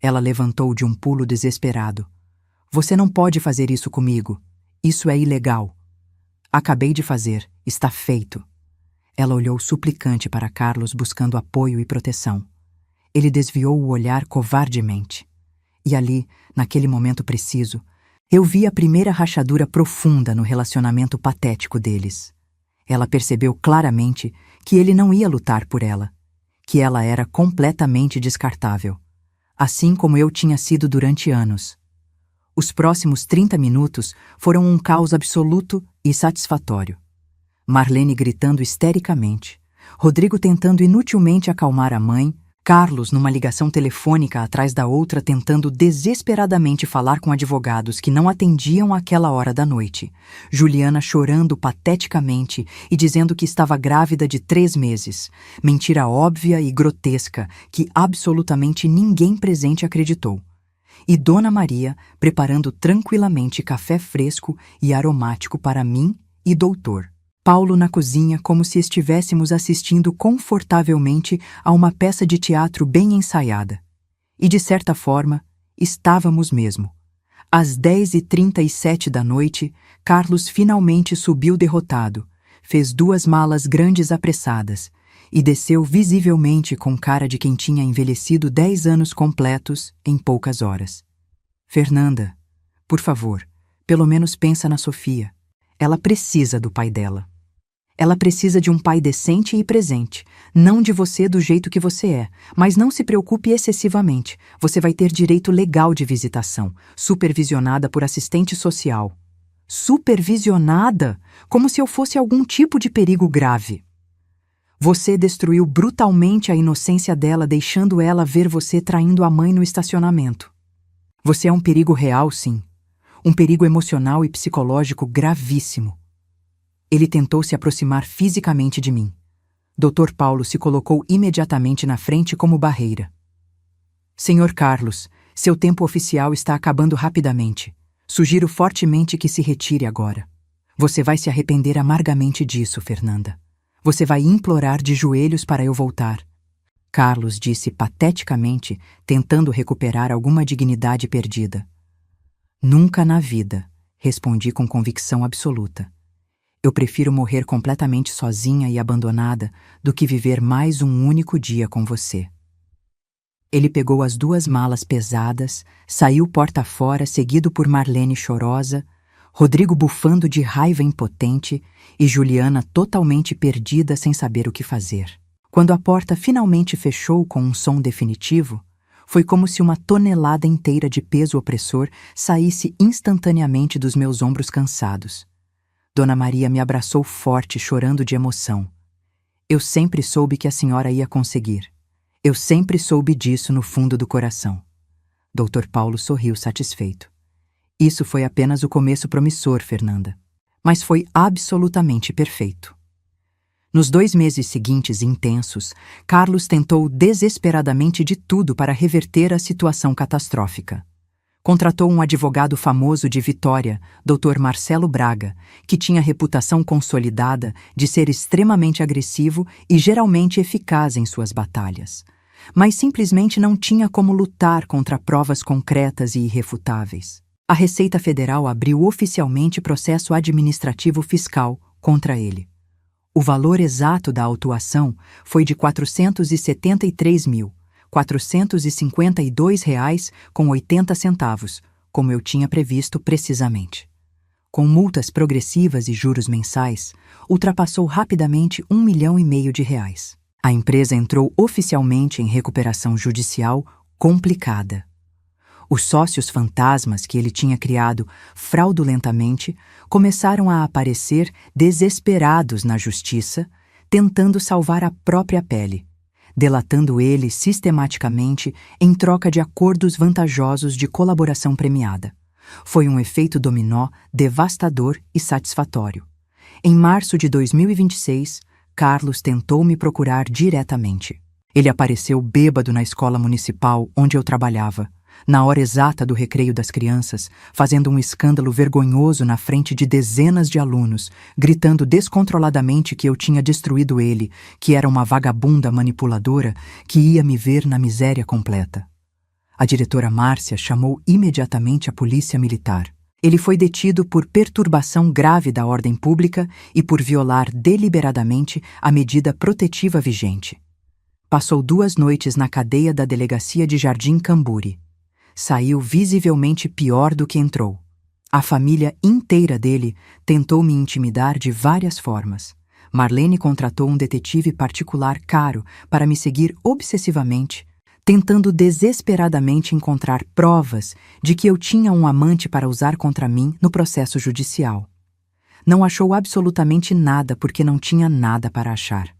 Ela levantou de um pulo desesperado. Você não pode fazer isso comigo. Isso é ilegal. Acabei de fazer. Está feito. Ela olhou suplicante para Carlos buscando apoio e proteção. Ele desviou o olhar covardemente. E ali, naquele momento preciso, eu vi a primeira rachadura profunda no relacionamento patético deles. Ela percebeu claramente que ele não ia lutar por ela, que ela era completamente descartável, assim como eu tinha sido durante anos. Os próximos 30 minutos foram um caos absoluto e satisfatório. Marlene gritando histericamente, Rodrigo tentando inutilmente acalmar a mãe, Carlos numa ligação telefônica atrás da outra tentando desesperadamente falar com advogados que não atendiam àquela hora da noite, Juliana chorando pateticamente e dizendo que estava grávida de 3 meses, mentira óbvia e grotesca que absolutamente ninguém presente acreditou. E Dona Maria preparando tranquilamente café fresco e aromático para mim e doutor. Paulo na cozinha como se estivéssemos assistindo confortavelmente a uma peça de teatro bem ensaiada. E de certa forma, estávamos mesmo. Às 10h37 da noite, Carlos finalmente subiu derrotado, fez 2 malas grandes apressadas e desceu visivelmente com cara de quem tinha envelhecido 10 anos completos em poucas horas. Fernanda, por favor, pelo menos pensa na Sofia. Ela precisa do pai dela. Ela precisa de um pai decente e presente, não de você do jeito que você é, mas não se preocupe excessivamente. Você vai ter direito legal de visitação, supervisionada por assistente social. Supervisionada? Como se eu fosse algum tipo de perigo grave. Você destruiu brutalmente a inocência dela, deixando ela ver você traindo a mãe no estacionamento. Você é um perigo real, sim. Um perigo emocional e psicológico gravíssimo. Ele tentou se aproximar fisicamente de mim. Dr. Paulo se colocou imediatamente na frente como barreira. Senhor Carlos, seu tempo oficial está acabando rapidamente. Sugiro fortemente que se retire agora. Você vai se arrepender amargamente disso, Fernanda. Você vai implorar de joelhos para eu voltar. Carlos disse pateticamente, tentando recuperar alguma dignidade perdida. Nunca na vida, respondi com convicção absoluta. Eu prefiro morrer completamente sozinha e abandonada do que viver mais um único dia com você. Ele pegou as 2 malas pesadas, saiu porta fora, seguido por Marlene chorosa, Rodrigo bufando de raiva impotente e Juliana totalmente perdida sem saber o que fazer. Quando a porta finalmente fechou com um som definitivo, foi como se uma tonelada inteira de peso opressor saísse instantaneamente dos meus ombros cansados. Dona Maria me abraçou forte, chorando de emoção. Eu sempre soube que a senhora ia conseguir. Eu sempre soube disso no fundo do coração. Dr. Paulo sorriu satisfeito. Isso foi apenas o começo promissor, Fernanda. Mas foi absolutamente perfeito. Nos 2 meses seguintes intensos, Carlos tentou desesperadamente de tudo para reverter a situação catastrófica. Contratou um advogado famoso de Vitória, Dr. Marcelo Braga, que tinha reputação consolidada de ser extremamente agressivo e geralmente eficaz em suas batalhas. Mas simplesmente não tinha como lutar contra provas concretas e irrefutáveis. A Receita Federal abriu oficialmente processo administrativo fiscal contra ele. O valor exato da autuação foi de R$ 473.452,80, como eu tinha previsto precisamente. Com multas progressivas e juros mensais, ultrapassou rapidamente R$ 1,5 milhão. A empresa entrou oficialmente em recuperação judicial complicada. Os sócios fantasmas que ele tinha criado fraudulentamente começaram a aparecer desesperados na justiça, tentando salvar a própria pele, delatando ele sistematicamente em troca de acordos vantajosos de colaboração premiada. Foi um efeito dominó devastador e satisfatório. Em março de 2026, Carlos tentou me procurar diretamente. Ele apareceu bêbado na escola municipal onde eu trabalhava, na hora exata do recreio das crianças, fazendo um escândalo vergonhoso na frente de dezenas de alunos, gritando descontroladamente que eu tinha destruído ele, que era uma vagabunda manipuladora que ia me ver na miséria completa. A diretora Márcia chamou imediatamente a polícia militar. Ele foi detido por perturbação grave da ordem pública e por violar deliberadamente a medida protetiva vigente. Passou 2 noites na cadeia da delegacia de Jardim Camburi. Saiu visivelmente pior do que entrou. A família inteira dele tentou me intimidar de várias formas. Marlene contratou um detetive particular caro para me seguir obsessivamente, tentando desesperadamente encontrar provas de que eu tinha um amante para usar contra mim no processo judicial. Não achou absolutamente nada porque não tinha nada para achar.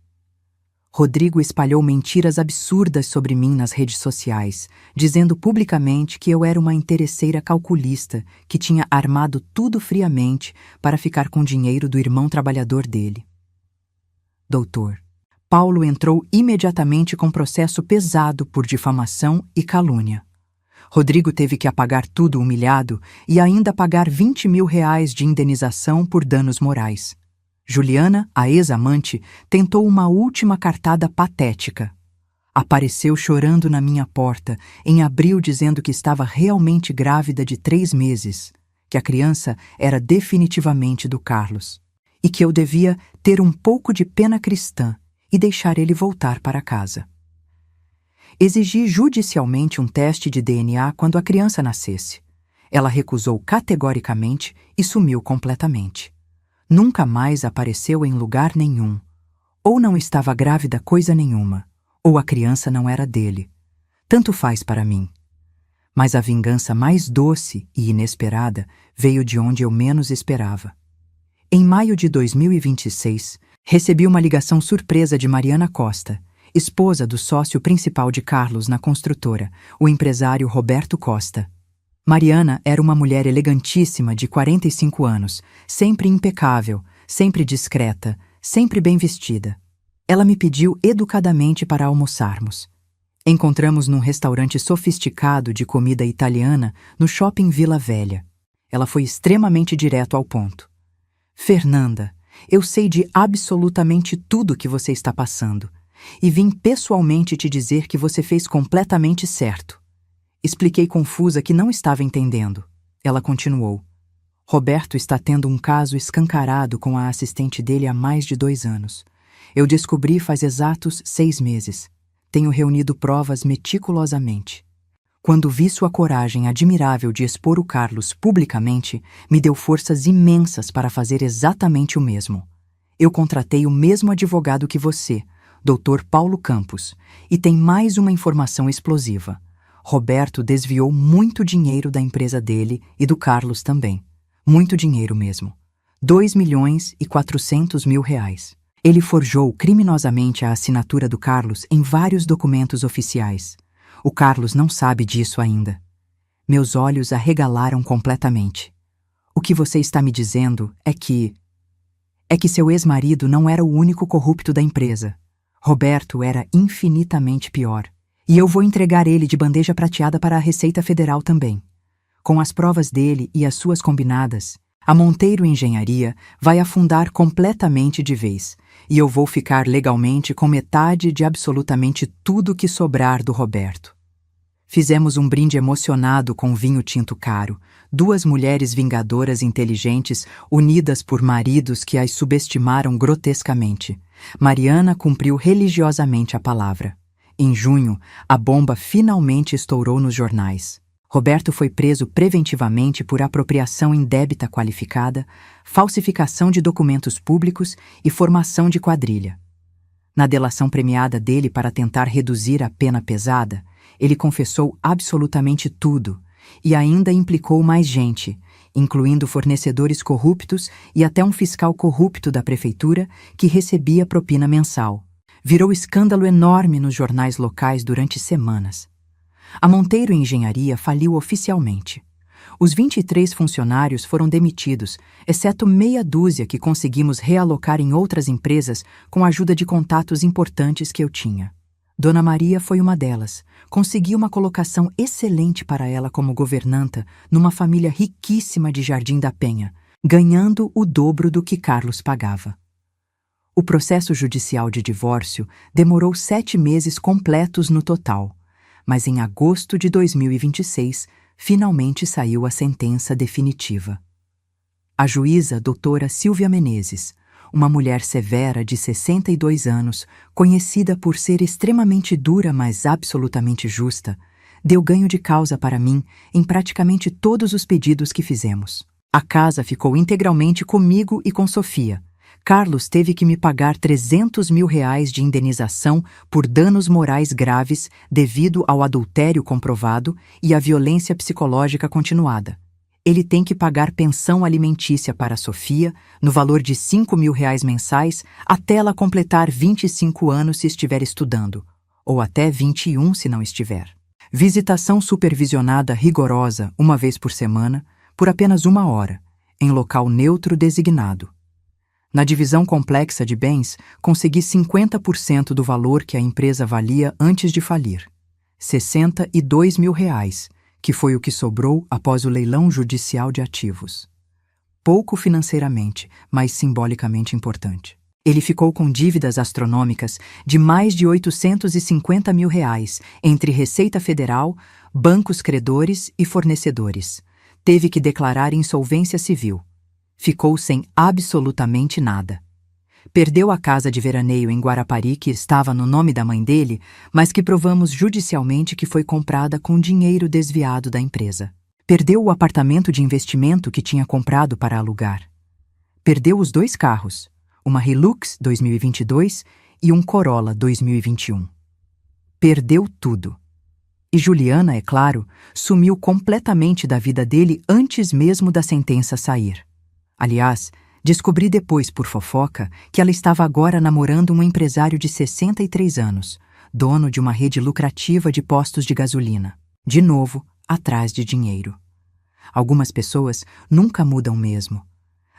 Rodrigo espalhou mentiras absurdas sobre mim nas redes sociais, dizendo publicamente que eu era uma interesseira calculista que tinha armado tudo friamente para ficar com o dinheiro do irmão trabalhador dele. Doutor, Paulo entrou imediatamente com processo pesado por difamação e calúnia. Rodrigo teve que apagar tudo humilhado e ainda pagar R$ 20 mil de indenização por danos morais. Juliana, a ex-amante, tentou uma última cartada patética. Apareceu chorando na minha porta em abril dizendo que estava realmente grávida de 3 meses, que a criança era definitivamente do Carlos e que eu devia ter um pouco de pena cristã e deixar ele voltar para casa. Exigi judicialmente um teste de DNA quando a criança nascesse. Ela recusou categoricamente e sumiu completamente. Nunca mais apareceu em lugar nenhum. Ou não estava grávida coisa nenhuma, ou a criança não era dele. Tanto faz para mim. Mas a vingança mais doce e inesperada veio de onde eu menos esperava. Em maio de 2026, recebi uma ligação surpresa de Mariana Costa, esposa do sócio principal de Carlos na construtora, o empresário Roberto Costa. Mariana era uma mulher elegantíssima de 45 anos, sempre impecável, sempre discreta, sempre bem vestida. Ela me pediu educadamente para almoçarmos. Encontramos num restaurante sofisticado de comida italiana no shopping Vila Velha. Ela foi extremamente direto ao ponto. Fernanda, eu sei de absolutamente tudo que você está passando e vim pessoalmente te dizer que você fez completamente certo. Expliquei confusa que não estava entendendo. Ela continuou. Roberto está tendo um caso escancarado com a assistente dele há mais de 2 anos. Eu descobri faz exatos 6 meses. Tenho reunido provas meticulosamente. Quando vi sua coragem admirável de expor o Carlos publicamente, me deu forças imensas para fazer exatamente o mesmo. Eu contratei o mesmo advogado que você, Dr. Paulo Campos, e tem mais uma informação explosiva. Roberto desviou muito dinheiro da empresa dele e do Carlos também. Muito dinheiro mesmo. 2.400.000 reais. Ele forjou criminosamente a assinatura do Carlos em vários documentos oficiais. O Carlos não sabe disso ainda. Meus olhos arregalaram completamente. O que você está me dizendo é que seu ex-marido não era o único corrupto da empresa. Roberto era infinitamente pior. E eu vou entregar ele de bandeja prateada para a Receita Federal também. Com as provas dele e as suas combinadas, a Monteiro Engenharia vai afundar completamente de vez, e eu vou ficar legalmente com metade de absolutamente tudo que sobrar do Roberto. Fizemos um brinde emocionado com vinho tinto caro, 2 mulheres vingadoras inteligentes unidas por maridos que as subestimaram grotescamente. Mariana cumpriu religiosamente a palavra. Em junho, a bomba finalmente estourou nos jornais. Roberto foi preso preventivamente por apropriação indébita qualificada, falsificação de documentos públicos e formação de quadrilha. Na delação premiada dele para tentar reduzir a pena pesada, ele confessou absolutamente tudo e ainda implicou mais gente, incluindo fornecedores corruptos e até um fiscal corrupto da prefeitura que recebia propina mensal. Virou escândalo enorme nos jornais locais durante semanas. A Monteiro Engenharia faliu oficialmente. Os 23 funcionários foram demitidos, exceto meia dúzia que conseguimos realocar em outras empresas com a ajuda de contatos importantes que eu tinha. Dona Maria foi uma delas. Consegui uma colocação excelente para ela como governanta numa família riquíssima de Jardim da Penha, ganhando o dobro do que Carlos pagava. O processo judicial de divórcio demorou 7 meses completos no total, mas em agosto de 2026, finalmente saiu a sentença definitiva. A juíza doutora Silvia Menezes, uma mulher severa de 62 anos, conhecida por ser extremamente dura, mas absolutamente justa, deu ganho de causa para mim em praticamente todos os pedidos que fizemos. A casa ficou integralmente comigo e com Sofia. Carlos teve que me pagar 300 mil reais de indenização por danos morais graves devido ao adultério comprovado e à violência psicológica continuada. Ele tem que pagar pensão alimentícia para a Sofia, no valor de 5 mil reais mensais, até ela completar 25 anos se estiver estudando, ou até 21 se não estiver. Visitação supervisionada rigorosa, 1 vez por semana, por apenas 1 hora, em local neutro designado. Na divisão complexa de bens, consegui 50% do valor que a empresa valia antes de falir. 62 mil reais, que foi o que sobrou após o leilão judicial de ativos. Pouco financeiramente, mas simbolicamente importante. Ele ficou com dívidas astronômicas de mais de R$ 850 mil entre Receita Federal, bancos credores e fornecedores. Teve que declarar insolvência civil. Ficou sem absolutamente nada. Perdeu a casa de veraneio em Guarapari que estava no nome da mãe dele, mas que provamos judicialmente que foi comprada com dinheiro desviado da empresa. Perdeu o apartamento de investimento que tinha comprado para alugar. Perdeu os 2 carros, uma Hilux 2022 e um Corolla 2021. Perdeu tudo. E Juliana, é claro, sumiu completamente da vida dele antes mesmo da sentença sair. Aliás, descobri depois, por fofoca, que ela estava agora namorando um empresário de 63 anos, dono de uma rede lucrativa de postos de gasolina. De novo, atrás de dinheiro. Algumas pessoas nunca mudam mesmo.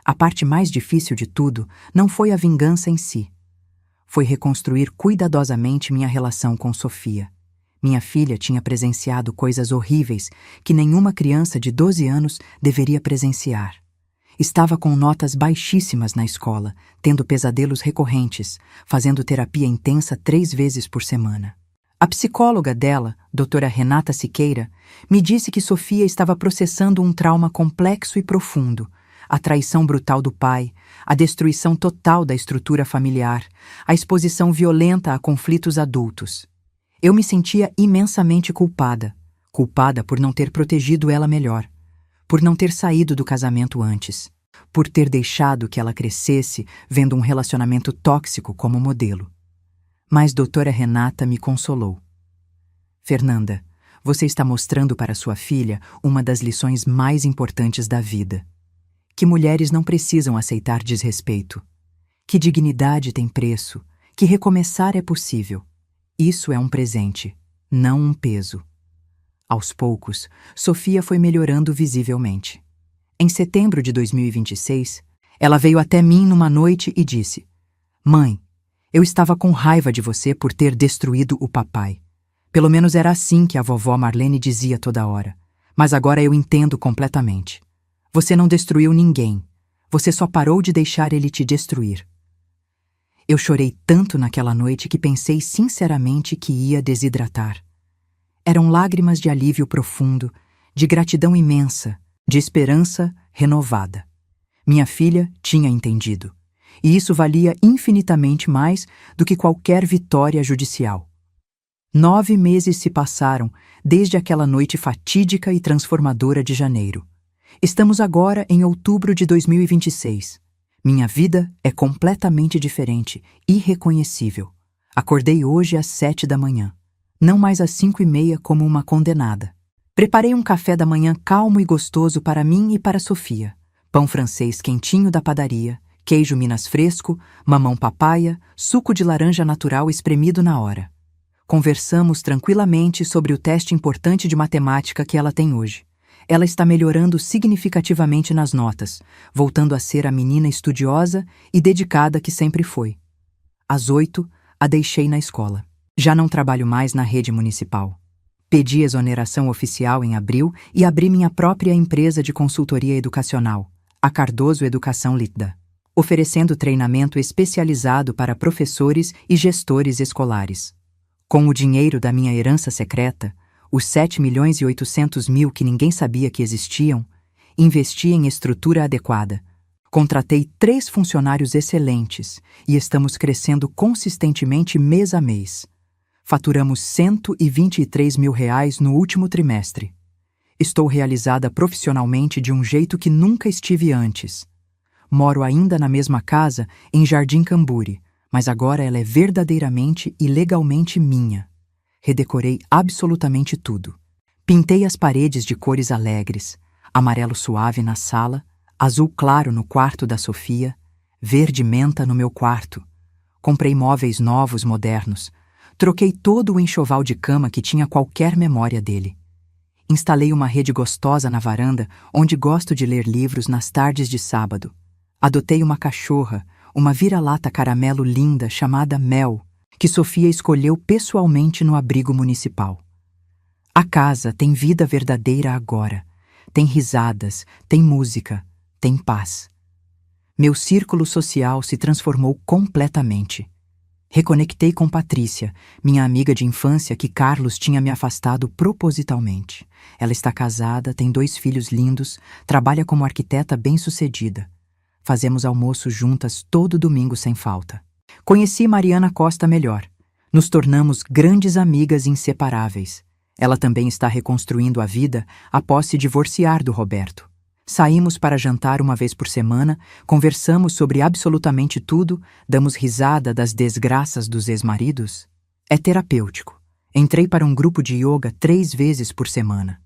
A parte mais difícil de tudo não foi a vingança em si. Foi reconstruir cuidadosamente minha relação com Sofia. Minha filha tinha presenciado coisas horríveis que nenhuma criança de 12 anos deveria presenciar. Estava com notas baixíssimas na escola, tendo pesadelos recorrentes, fazendo terapia intensa 3 vezes por semana. A psicóloga dela, doutora Renata Siqueira, me disse que Sofia estava processando um trauma complexo e profundo, a traição brutal do pai, a destruição total da estrutura familiar, a exposição violenta a conflitos adultos. Eu me sentia imensamente culpada por não ter protegido ela melhor, por não ter saído do casamento antes, por ter deixado que ela crescesse vendo um relacionamento tóxico como modelo. Mas doutora Renata me consolou. Fernanda, você está mostrando para sua filha uma das lições mais importantes da vida. Que mulheres não precisam aceitar desrespeito. Que dignidade tem preço, que recomeçar é possível. Isso é um presente, não um peso. Aos poucos, Sofia foi melhorando visivelmente. Em setembro de 2026, ela veio até mim numa noite e disse: "Mãe, eu estava com raiva de você por ter destruído o papai. Pelo menos era assim que a vovó Marlene dizia toda hora. Mas agora eu entendo completamente. Você não destruiu ninguém. Você só parou de deixar ele te destruir." Eu chorei tanto naquela noite que pensei sinceramente que ia desidratar. Eram lágrimas de alívio profundo, de gratidão imensa, de esperança renovada. Minha filha tinha entendido, e isso valia infinitamente mais do que qualquer vitória judicial. 9 meses se passaram desde aquela noite fatídica e transformadora de janeiro. Estamos agora em outubro de 2026. Minha vida é completamente diferente, irreconhecível. Acordei hoje às 7 da manhã, não mais às 5:30 como uma condenada. Preparei um café da manhã calmo e gostoso para mim e para Sofia. Pão francês quentinho da padaria, queijo Minas fresco, mamão papaya, suco de laranja natural espremido na hora. Conversamos tranquilamente sobre o teste importante de matemática que ela tem hoje. Ela está melhorando significativamente nas notas, voltando a ser a menina estudiosa e dedicada que sempre foi. Às 8, a deixei na escola. Já não trabalho mais na rede municipal. Pedi exoneração oficial em abril e abri minha própria empresa de consultoria educacional, a Cardoso Educação Líquida, oferecendo treinamento especializado para professores e gestores escolares. Com o dinheiro da minha herança secreta, os 7.800.000 que ninguém sabia que existiam, investi em estrutura adequada. Contratei 3 funcionários excelentes e estamos crescendo consistentemente mês a mês. Faturamos R$ 123 mil no último trimestre. Estou realizada profissionalmente de um jeito que nunca estive antes. Moro ainda na mesma casa, em Jardim Camburi, mas agora ela é verdadeiramente e legalmente minha. Redecorei absolutamente tudo. Pintei as paredes de cores alegres, amarelo suave na sala, azul claro no quarto da Sofia, verde menta no meu quarto. Comprei móveis novos, modernos. Troquei todo o enxoval de cama que tinha qualquer memória dele. Instalei uma rede gostosa na varanda, onde gosto de ler livros nas tardes de sábado. Adotei uma cachorra, uma vira-lata caramelo linda chamada Mel, que Sofia escolheu pessoalmente no abrigo municipal. A casa tem vida verdadeira agora. Tem risadas, tem música, tem paz. Meu círculo social se transformou completamente. Reconectei com Patrícia, minha amiga de infância que Carlos tinha me afastado propositalmente. Ela está casada, tem 2 filhos lindos, trabalha como arquiteta bem-sucedida. Fazemos almoço juntas todo domingo sem falta. Conheci Mariana Costa melhor. Nos tornamos grandes amigas inseparáveis. Ela também está reconstruindo a vida após se divorciar do Roberto. Saímos para jantar uma vez por semana, conversamos sobre absolutamente tudo, damos risada das desgraças dos ex-maridos. É terapêutico. Entrei para um grupo de yoga 3 vezes por semana.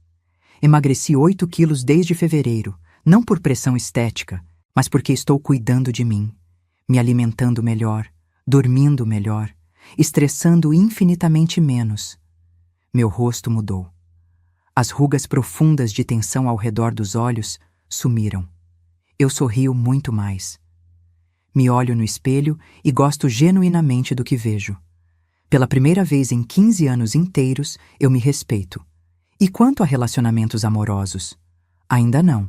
Emagreci 8 quilos desde fevereiro, não por pressão estética, mas porque estou cuidando de mim, me alimentando melhor, dormindo melhor, estressando infinitamente menos. Meu rosto mudou. As rugas profundas de tensão ao redor dos olhos sumiram. Eu sorrio muito mais. Me olho no espelho e gosto genuinamente do que vejo. Pela primeira vez em 15 anos inteiros, eu me respeito. E quanto a relacionamentos amorosos? Ainda não.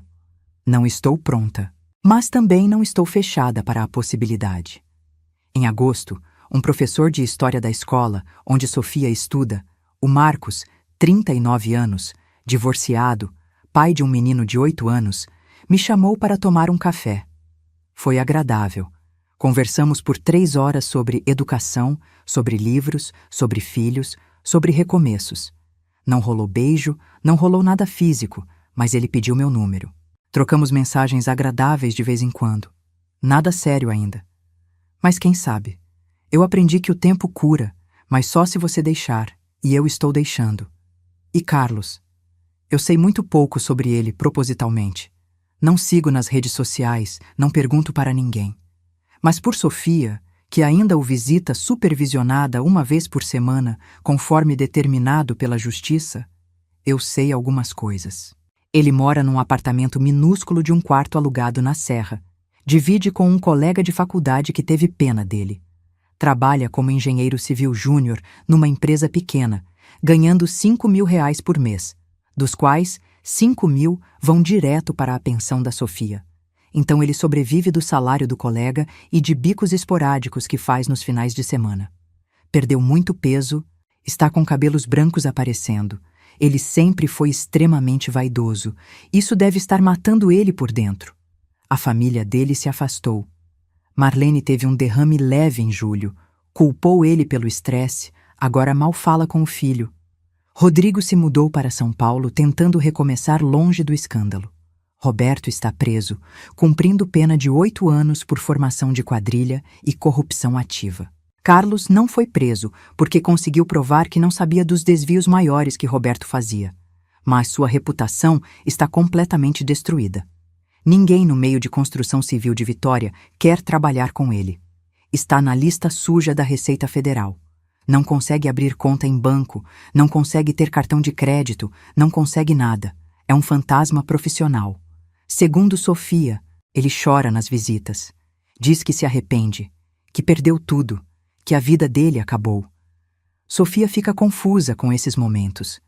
Não estou pronta. Mas também não estou fechada para a possibilidade. Em agosto, um professor de história da escola, onde Sofia estuda, o Marcos, 39 anos, divorciado, pai de um menino de 8 anos, me chamou para tomar um café. Foi agradável. Conversamos por 3 horas sobre educação, sobre livros, sobre filhos, sobre recomeços. Não rolou beijo, não rolou nada físico, mas ele pediu meu número. Trocamos mensagens agradáveis de vez em quando. Nada sério ainda. Mas quem sabe? Eu aprendi que o tempo cura, mas só se você deixar, e eu estou deixando. E Carlos? Eu sei muito pouco sobre ele propositalmente. Não sigo nas redes sociais, não pergunto para ninguém. Mas por Sofia, que ainda o visita supervisionada uma vez por semana, conforme determinado pela justiça, eu sei algumas coisas. Ele mora num apartamento minúsculo de um quarto alugado na Serra. Divide com um colega de faculdade que teve pena dele. Trabalha como engenheiro civil júnior numa empresa pequena, ganhando R$ 5.000 por mês, dos quais 5.000 vão direto para a pensão da Sofia. Então ele sobrevive do salário do colega e de bicos esporádicos que faz nos finais de semana. Perdeu muito peso, está com cabelos brancos aparecendo. Ele sempre foi extremamente vaidoso. Isso deve estar matando ele por dentro. A família dele se afastou. Marlene teve um derrame leve em julho. Culpou ele pelo estresse, agora mal fala com o filho. Rodrigo se mudou para São Paulo tentando recomeçar longe do escândalo. Roberto está preso, cumprindo pena de 8 anos por formação de quadrilha e corrupção ativa. Carlos não foi preso porque conseguiu provar que não sabia dos desvios maiores que Roberto fazia. Mas sua reputação está completamente destruída. Ninguém no meio de construção civil de Vitória quer trabalhar com ele. Está na lista suja da Receita Federal. Não consegue abrir conta em banco, não consegue ter cartão de crédito, não consegue nada. É um fantasma profissional. Segundo Sofia, ele chora nas visitas. Diz que se arrepende, que perdeu tudo, que a vida dele acabou. Sofia fica confusa com esses momentos.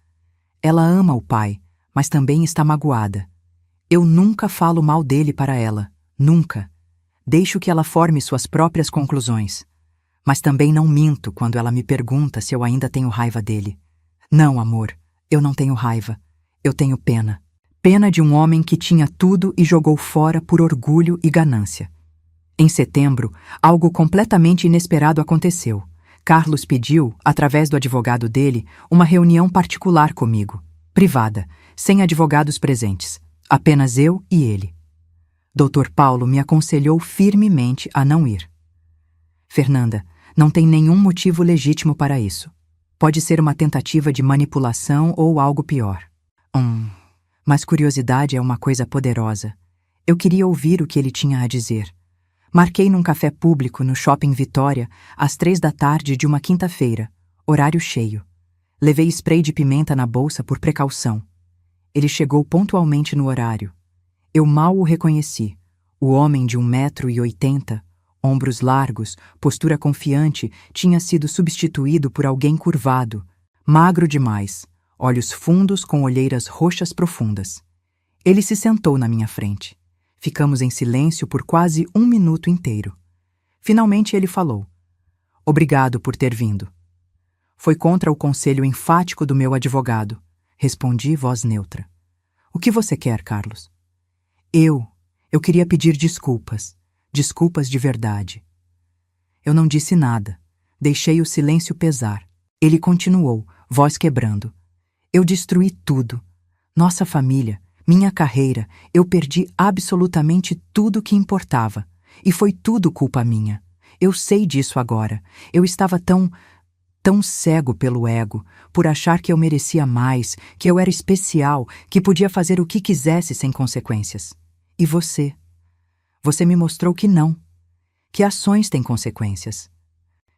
Ela ama o pai, mas também está magoada. Eu nunca falo mal dele para ela, nunca. Deixo que ela forme suas próprias conclusões. Mas também não minto quando ela me pergunta se eu ainda tenho raiva dele. Não, amor, eu não tenho raiva. Eu tenho pena. Pena de um homem que tinha tudo e jogou fora por orgulho e ganância. Em setembro, algo completamente inesperado aconteceu. Carlos pediu, através do advogado dele, uma reunião particular comigo, privada, sem advogados presentes, apenas eu e ele. Dr. Paulo me aconselhou firmemente a não ir. Fernanda, não tem nenhum motivo legítimo para isso. Pode ser uma tentativa de manipulação ou algo pior. Mas curiosidade é uma coisa poderosa. Eu queria ouvir o que ele tinha a dizer. Marquei num café público no Shopping Vitória às 15h de uma quinta-feira, horário cheio. Levei spray de pimenta na bolsa por precaução. Ele chegou pontualmente no horário. Eu mal o reconheci. O homem de 1,80 m, ombros largos, postura confiante, tinha sido substituído por alguém curvado, magro demais, olhos fundos com olheiras roxas profundas. Ele se sentou na minha frente. Ficamos em silêncio por quase 1 minuto inteiro. Finalmente ele falou: "Obrigado por ter vindo." "Foi contra o conselho enfático do meu advogado", respondi, voz neutra. "O que você quer, Carlos?" Eu queria pedir desculpas. Desculpas de verdade." Eu não disse nada. Deixei o silêncio pesar. Ele continuou, voz quebrando: "Eu destruí tudo. Nossa família, minha carreira, eu perdi absolutamente tudo que importava. E foi tudo culpa minha. Eu sei disso agora. Eu estava tão cego pelo ego, por achar que eu merecia mais, que eu era especial, que podia fazer o que quisesse sem consequências. E você? Você me mostrou que não. Que ações têm consequências.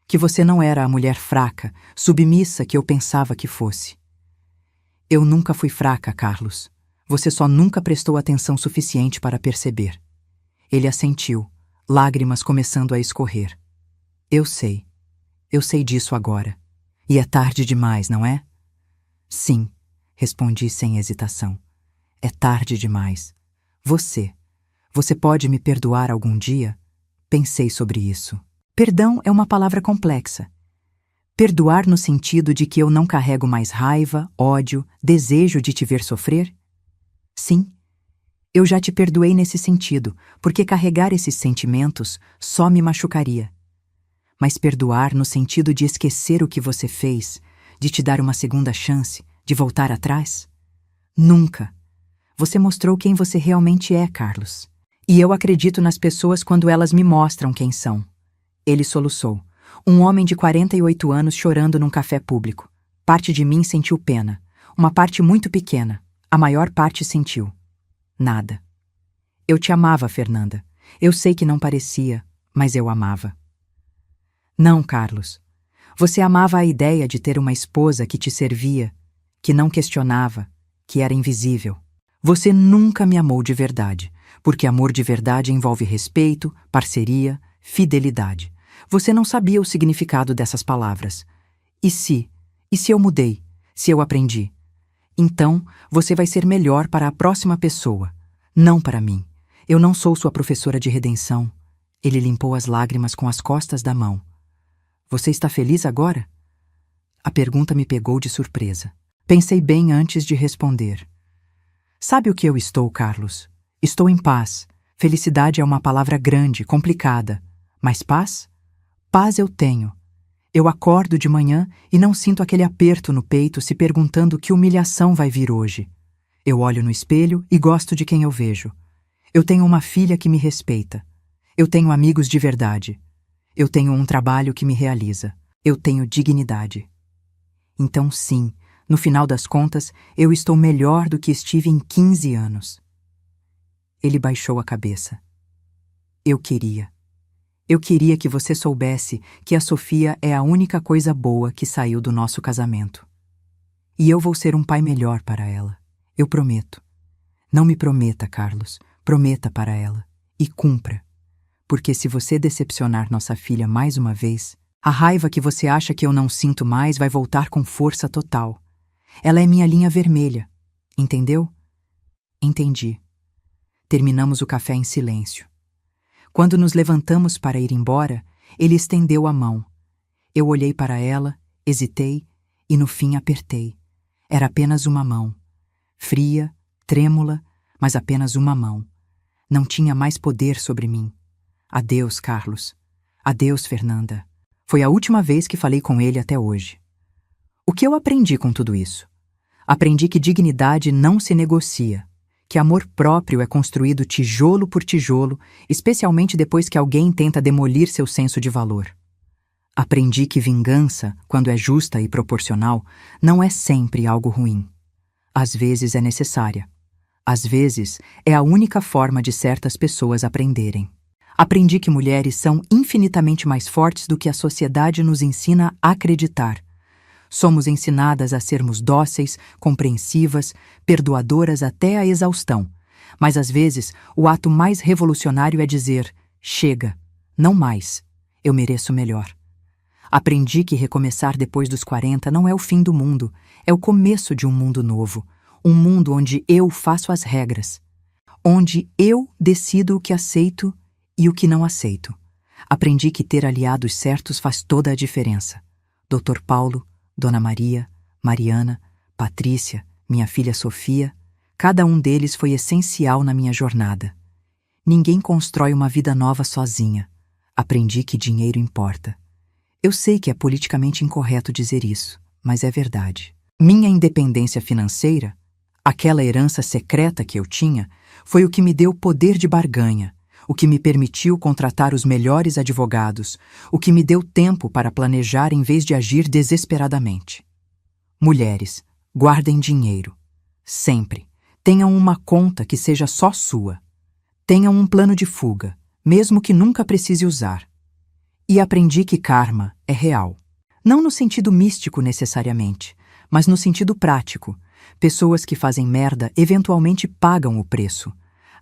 Que você não era a mulher fraca, submissa que eu pensava que fosse." "Eu nunca fui fraca, Carlos. Você só nunca prestou atenção suficiente para perceber." Ele assentiu, lágrimas começando a escorrer. Eu sei disso agora. E é tarde demais, não é?" "Sim", respondi sem hesitação. "É tarde demais. Você pode me perdoar algum dia?" Pensei sobre isso. Perdão é uma palavra complexa. Perdoar no sentido de que eu não carrego mais raiva, ódio, desejo de te ver sofrer? Sim. Eu já te perdoei nesse sentido, porque carregar esses sentimentos só me machucaria. Mas perdoar no sentido de esquecer o que você fez, de te dar uma segunda chance, de voltar atrás? Nunca. Você mostrou quem você realmente é, Carlos. E eu acredito nas pessoas quando elas me mostram quem são." Ele soluçou. Um homem de 48 anos chorando num café público. Parte de mim sentiu pena. Uma parte muito pequena. A maior parte sentiu nada. "Eu te amava, Fernanda. Eu sei que não parecia, mas eu amava." "Não, Carlos. Você amava a ideia de ter uma esposa que te servia, que não questionava, que era invisível. Você nunca me amou de verdade, porque amor de verdade envolve respeito, parceria, fidelidade. Você não sabia o significado dessas palavras. E se eu mudei? Se eu aprendi? Então, você vai ser melhor para a próxima pessoa, não para mim. Eu não sou sua professora de redenção." Ele limpou as lágrimas com as costas da mão. "Você está feliz agora?" A pergunta me pegou de surpresa. Pensei bem antes de responder. "Sabe o que eu estou, Carlos? Estou em paz. Felicidade é uma palavra grande, complicada. Mas paz? Paz eu tenho. Eu acordo de manhã e não sinto aquele aperto no peito se perguntando que humilhação vai vir hoje. Eu olho no espelho e gosto de quem eu vejo. Eu tenho uma filha que me respeita. Eu tenho amigos de verdade. Eu tenho um trabalho que me realiza. Eu tenho dignidade. Então, sim, no final das contas, eu estou melhor do que estive em 15 anos. Ele baixou a cabeça. Eu queria que você soubesse que a Sofia é a única coisa boa que saiu do nosso casamento. E eu vou ser um pai melhor para ela. Eu prometo. Não me prometa, Carlos. Prometa para ela. E cumpra. Porque se você decepcionar nossa filha mais uma vez, a raiva que você acha que eu não sinto mais vai voltar com força total. Ela é minha linha vermelha. Entendeu? Entendi. Terminamos o café em silêncio. Quando nos levantamos para ir embora, ele estendeu a mão. Eu olhei para ela, hesitei e no fim apertei. Era apenas uma mão. Fria, trêmula, mas apenas uma mão. Não tinha mais poder sobre mim. Adeus, Carlos. Adeus, Fernanda. Foi a última vez que falei com ele até hoje. O que eu aprendi com tudo isso? Aprendi que dignidade não se negocia, que amor próprio é construído tijolo por tijolo, especialmente depois que alguém tenta demolir seu senso de valor. Aprendi que vingança, quando é justa e proporcional, não é sempre algo ruim. Às vezes é necessária. Às vezes é a única forma de certas pessoas aprenderem. Aprendi que mulheres são infinitamente mais fortes do que a sociedade nos ensina a acreditar. Somos ensinadas a sermos dóceis, compreensivas, perdoadoras até a exaustão. Mas às vezes o ato mais revolucionário é dizer: chega, não mais, eu mereço melhor. Aprendi que recomeçar depois dos 40 não é o fim do mundo, é o começo de um mundo novo. Um mundo onde eu faço as regras. onde eu decido o que aceito e o que não aceito. Aprendi que ter aliados certos faz toda a diferença. Dr. Paulo, Dona Maria, Mariana, Patrícia, minha filha Sofia, cada um deles foi essencial na minha jornada. Ninguém constrói uma vida nova sozinha. Aprendi que dinheiro importa. Eu sei que é politicamente incorreto dizer isso, mas é verdade. Minha independência financeira, aquela herança secreta que eu tinha, foi o que me deu poder de barganha, o que me permitiu contratar os melhores advogados, o que me deu tempo para planejar em vez de agir desesperadamente. Mulheres, guardem dinheiro. Sempre. Tenham uma conta que seja só sua. Tenham um plano de fuga, mesmo que nunca precise usar. E aprendi que karma é real. Não no sentido místico necessariamente, mas no sentido prático. Pessoas que fazem merda eventualmente pagam o preço.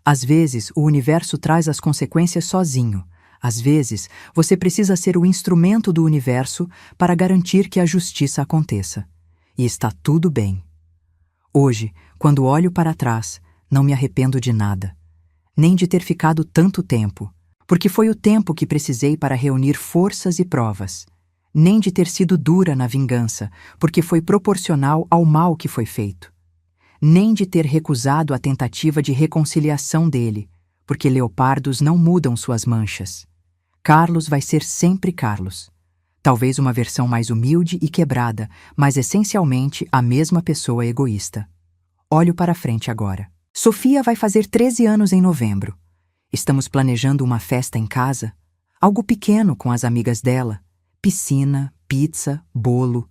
Às vezes, o universo traz as consequências sozinho. Às vezes, você precisa ser o instrumento do universo para garantir que a justiça aconteça. E está tudo bem. Hoje, quando olho para trás, não me arrependo de nada. Nem de ter ficado tanto tempo, porque foi o tempo que precisei para reunir forças e provas. Nem de ter sido dura na vingança, porque foi proporcional ao mal que foi feito. Nem de ter recusado a tentativa de reconciliação dele, porque leopardos não mudam suas manchas. Carlos vai ser sempre Carlos. Talvez uma versão mais humilde e quebrada, mas essencialmente a mesma pessoa egoísta. Olho para frente agora. Sofia vai fazer 13 anos em novembro. Estamos planejando uma festa em casa, algo pequeno com as amigas dela. Piscina, pizza, bolo.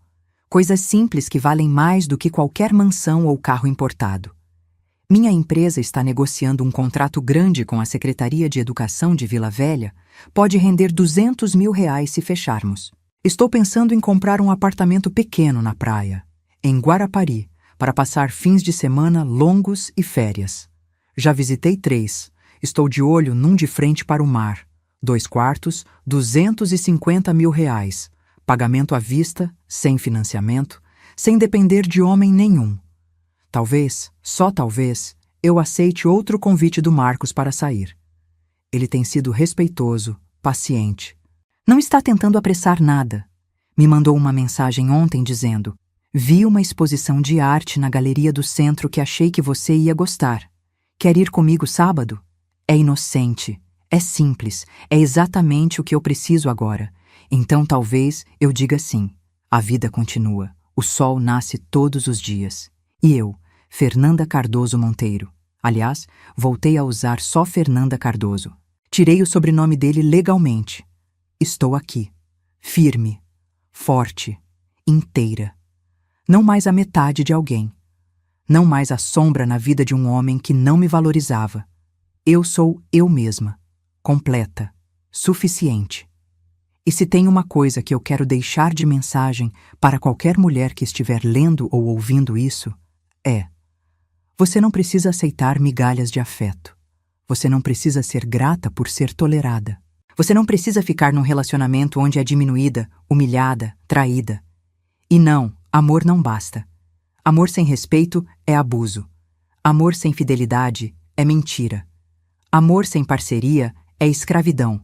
Coisas simples que valem mais do que qualquer mansão ou carro importado. Minha empresa está negociando um contrato grande com a Secretaria de Educação de Vila Velha. Pode render R$200 mil se fecharmos. Estou pensando em comprar um apartamento pequeno na praia, em Guarapari, para passar fins de semana longos e férias. Já visitei 3. Estou de olho num de frente para o mar. 2 quartos, R$250 mil. Pagamento à vista, sem financiamento, sem depender de homem nenhum. Talvez, só talvez, eu aceite outro convite do Marcos para sair. Ele tem sido respeitoso, paciente. Não está tentando apressar nada. Me mandou uma mensagem ontem dizendo: vi uma exposição de arte na galeria do centro que achei que você ia gostar. Quer ir comigo sábado? É inocente, é simples, é exatamente o que eu preciso agora. Então talvez eu diga sim. A vida continua, o sol nasce todos os dias. E eu, Fernanda Cardoso Monteiro. Aliás, voltei a usar só Fernanda Cardoso. Tirei o sobrenome dele legalmente. Estou aqui, firme, forte, inteira. Não mais a metade de alguém. Não mais a sombra na vida de um homem que não me valorizava. Eu sou eu mesma, completa, suficiente. E se tem uma coisa que eu quero deixar de mensagem para qualquer mulher que estiver lendo ou ouvindo isso, é: você não precisa aceitar migalhas de afeto. Você não precisa ser grata por ser tolerada. Você não precisa ficar num relacionamento onde é diminuída, humilhada, traída. E não, amor não basta. Amor sem respeito é abuso. Amor sem fidelidade é mentira. Amor sem parceria é escravidão.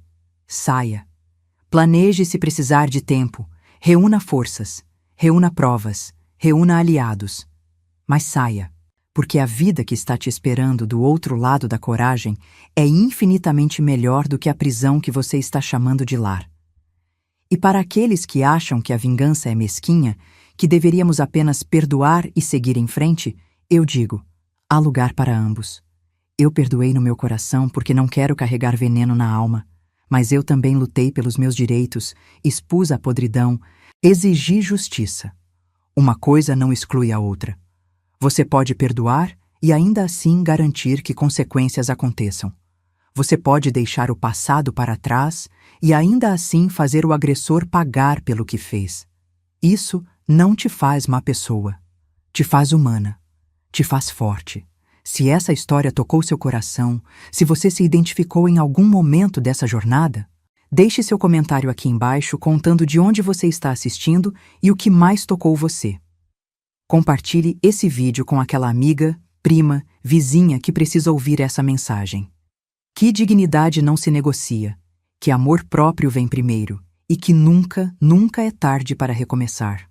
Saia. Planeje se precisar de tempo. Reúna forças. Reúna provas. Reúna aliados. Mas saia. Porque a vida que está te esperando do outro lado da coragem é infinitamente melhor do que a prisão que você está chamando de lar. E para aqueles que acham que a vingança é mesquinha, que deveríamos apenas perdoar e seguir em frente, eu digo: há lugar para ambos. Eu perdoei no meu coração porque não quero carregar veneno na alma, mas eu também lutei pelos meus direitos, expus a podridão, exigi justiça. Uma coisa não exclui a outra. Você pode perdoar e ainda assim garantir que consequências aconteçam. Você pode deixar o passado para trás e ainda assim fazer o agressor pagar pelo que fez. Isso não te faz má pessoa. Te faz humana. Te faz forte. Se essa história tocou seu coração, se você se identificou em algum momento dessa jornada, deixe seu comentário aqui embaixo contando de onde você está assistindo e o que mais tocou você. Compartilhe esse vídeo com aquela amiga prima, vizinha que precisa ouvir essa mensagem. Que dignidade não se negocia, que amor próprio vem primeiro e que nunca, nunca é tarde para recomeçar.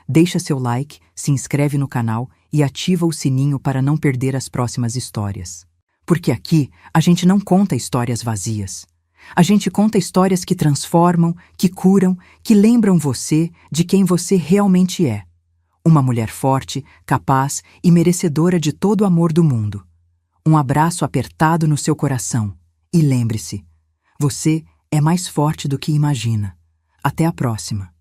Deixa seu like, se inscreve no canal e ativa o sininho para não perder as próximas histórias. Porque aqui a gente não conta histórias vazias. A gente conta histórias que transformam, que curam, que lembram você de quem você realmente é. Uma mulher forte, capaz e merecedora de todo o amor do mundo. Um abraço apertado no seu coração. E lembre-se, você é mais forte do que imagina. Até a próxima.